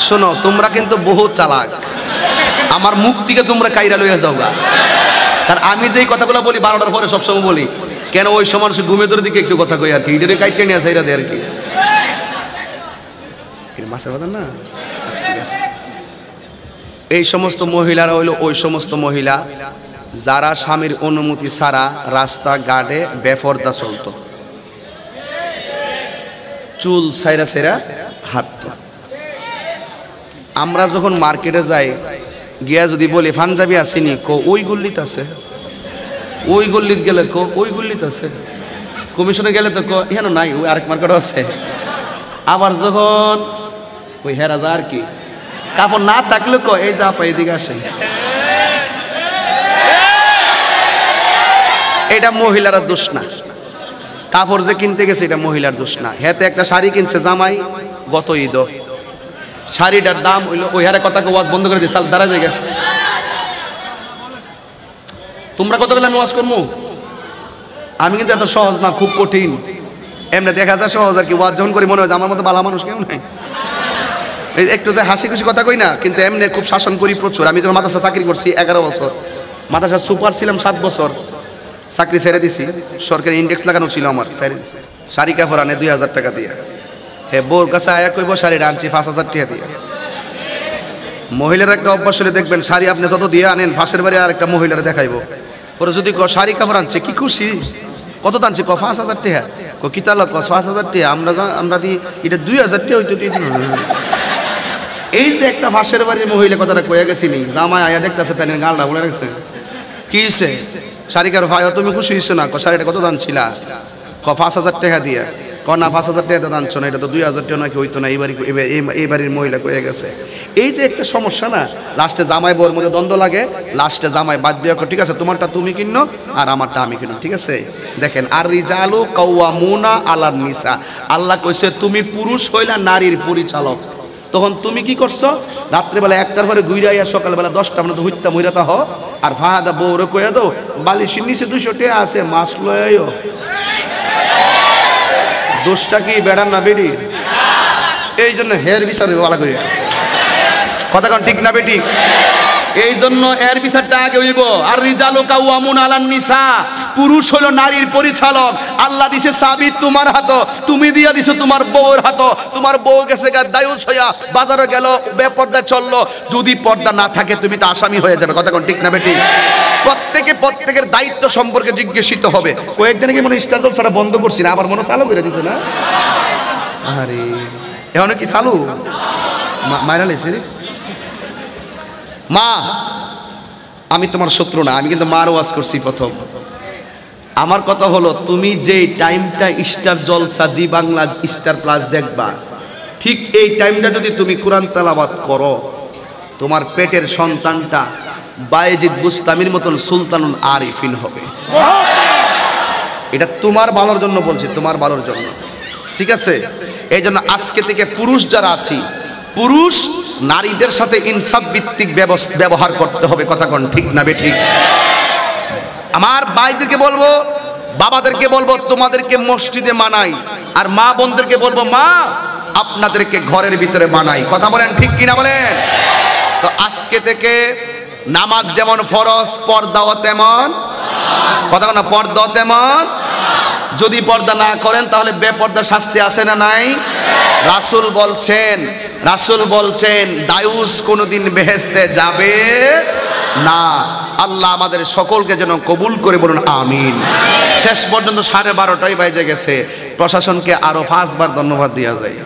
শোনো তোমরা কিন্তু বহু চালাক, আমার মুখ থেকে তোমরা কাইরা লইয়া যাও গা। কারণ আমি যেই কথাগুলো বলি 12টার পরে সবসময় বলি, কেন ওই সময় মানুষ ঘুমে ধরে দিকে একটু কথা কই আর কি, ইডেরে কাইটে নিয়ে আসে এরা দেয় আর কি। মাছের কথা না, আচ্ছা ঠিক আছে। এই সমস্ত মহিলারা হইল ওই সমস্ত মহিলা যারা স্বামীর অনুমতি ছাড়া রাস্তাঘাটে বেপরদা চলত, চুল সাইরা সাইরা হাঁটত। আমরা যখন মার্কেটে যাই গিয়া যদি বলি পাঞ্জাবি আসেনি, কো ওই গল্লিত আছে, ওই গল্লিত গেলে কো ওই গল্লিত আছে, কমিশনে গেলে তো কো এখানে নাই, ওই আরেক মার্কেটও আছে। আবার যখন ওই হেরা যা আর কি, কাপড় না থাকলে কো এই যা আপা এদিকে আসেন। এটা মহিলারা দোষ না, কাপড় যে কিনতে গেছে এটা মহিলার দোষ না। হেতে একটা শাড়ি কিনছে জামাই গত ঈদ, শাড়িটার দাম হইলো, ওই হারে কথা ওয়াজ বন্ধ করে দিয়ে সাল দাঁড়া জায়গা। তোমরা কত গেলে আমি ওয়াজ করবো? আমি কিন্তু এত সহজ না, খুব কঠিন। এমনি দেখা যায় সহজ আর কি, ওয়াজ যখন করি মনে হয় আমার মতো ভালো মানুষ কেউ নাই। একটু যে হাসি খুশি কথা কই না, কিন্তু এমনি খুব শাসন করি প্রচুর। আমি যখন মাদ্রাসা চাকরি করছি 11 বছর, মাদ্রাসা সুপার ছিলাম 7 বছর, চাকরি ছেড়ে দিছি, সরকারি ইন্ডেক্স লাগানো ছিল আমার, ছেড়ে দিছি। শাড়ি কাপড় আনে 2000 টাকা দিয়ে, হে বোর কাছে আয়া কইব শাড়িটা আনছি 5000 টাকা দিয়ে। মহিলার একটা অভ্যাস হলে দেখবেন, শাড়ি আপনি যত দিয়ে আনেন পাশের বাড়ি আর একটা মহিলারা দেখাইবো, পরে যদি শাড়ি কাপড় আনছে কি খুশি, কত আনছে, 5000 টাকা, কি তাহলে 5000 টাকা, আমরা দিই এটা 2000 টাকা হইতো। এই যে একটা পাশের বাড়ির মহিলা কথাটা কয়ে গেছিনি, জামাই আয়া দেখতেছে তাই গালটা বলে রাখছে, কি হইছে শাড়ি কাপড় ভাই তুমি খুশি হইছো না, শাড়িটা কত দাম ছিল, 5000 টাকা দিয়ে, না 5000 টাকা দাম ছিল না, এটা তো 2000 টাকা নাকি হইতো না, এই বাড়ির মহিলা কয়ে গেছে। এই যে একটা সমস্যা না, লাস্টে জামাই বউর মধ্যে দ্বন্দ্ব লাগে, লাস্টে জামাই বাদ দিয়ে ঠিক আছে তোমারটা তুমি কিনো আর আমারটা আমি কিনো, ঠিক আছে। দেখেন, আর রিজালু কাওয়ামুনা আলান নিসা, আল্লাহ কইছে তুমি পুরুষ হইলা নারীর পরিচালক। তখন তুমি কি করছো, রাত্রেবেলা 1টার পরে ঘুরে আইয়া সকালবেলা 10টা মানে তো হইতা মইরাতা হ, আর ফাহাদা বউরে কইয়া দাও বালিশের নিচে 200 টাকা আছে, মাছ লয়ে আইও। দোষটা কি বেড়ার না বেডি? এই জন্য হের বিচার বলা করি কথা কোন ঠিক না বেটি? এই জন্য এর বিচারটা আগে হইব। আর রিজালু কাওয়ামুন আলান নিসা, পুরুষ হলো নারীর পরিচালক। আল্লাহ দিছে চাবি তোমার হাতে, তুমি দিয়া দিছো তোমার বউর হাতে। তোমার বউ গেছে দায়ুস হইয়া বাজারে গেল, বেপর্দা চললো, যদি পর্দা না থাকে তুমি তো আসামি হয়ে যাবে। কথা কোন ঠিক না বেটি? প্রত্যেকের দায়িত্ব সম্পর্কে জিজ্ঞাসিত হবে। কয়েকদিন কি মনে স্টার জলসাটা বন্ধ করছি না, আবার মনে চালু করে দিছে না। আরে এখন কি চালু মাইরা লাইছে রে। মা, আমি তোমার শত্রু না, আমি কিন্তু মার ওয়াজ করছি প্রথম। আমার কথা হলো, তুমি যে টাইমটা স্টার জলসা, জি বাংলা, স্টার প্লাস দেখবা, ঠিক এই টাইমটা যদি তুমি কোরআন তেলাওয়াত করো, তোমার পেটের সন্তানটা বায়েজিদ বুস্তামির মতন সুলতানুল আরিফিন হবে। এটা তোমার ভালোর জন্য বলছি, তোমার ভালোর জন্য, ঠিক আছে। এই জন্য আজকে থেকে পুরুষ যারা আছি, পুরুষ নারীদের সাথে ইনসাফ ভিত্তিক ব্যবহার করতে হবে। কথা কোন ঠিক না বেঠিক? আমার ভাইদেরকে বলবো, বাবাদেরকে বলবো, তোমাদেরকে মসজিদে মানাই, আর মা বোনদেরকে বলবো, মা আপনাদেরকে ঘরের ভিতরে মানাই। কথা বলেন ঠিক কিনা বলেন? তো আজকে থেকে নামাজ যেমন ফরজ, পর্দাও তেমন। কথা না, পর্দাও তেমন। যদি পর্দা না করেন তাহলে বেপর্দা শাস্তি আছে না নাই? রাসূল বলছেন দায়ুস কোনোদিন বেহেশতে যাবে না। আল্লাহ আমাদের সকলকে যেন কবুল করে, বলুন আমিন। শেষ পর্যন্ত 12:30 বাজে গেছে, প্রশাসনকে আরো 5 বার ধন্যবাদ দেওয়া যায়।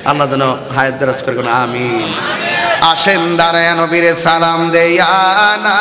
আল্লাহ যেন হায়াত দারাজ করে, আমিন। আসেন দাঁড়ায় নবীরে সালাম দেয়া না।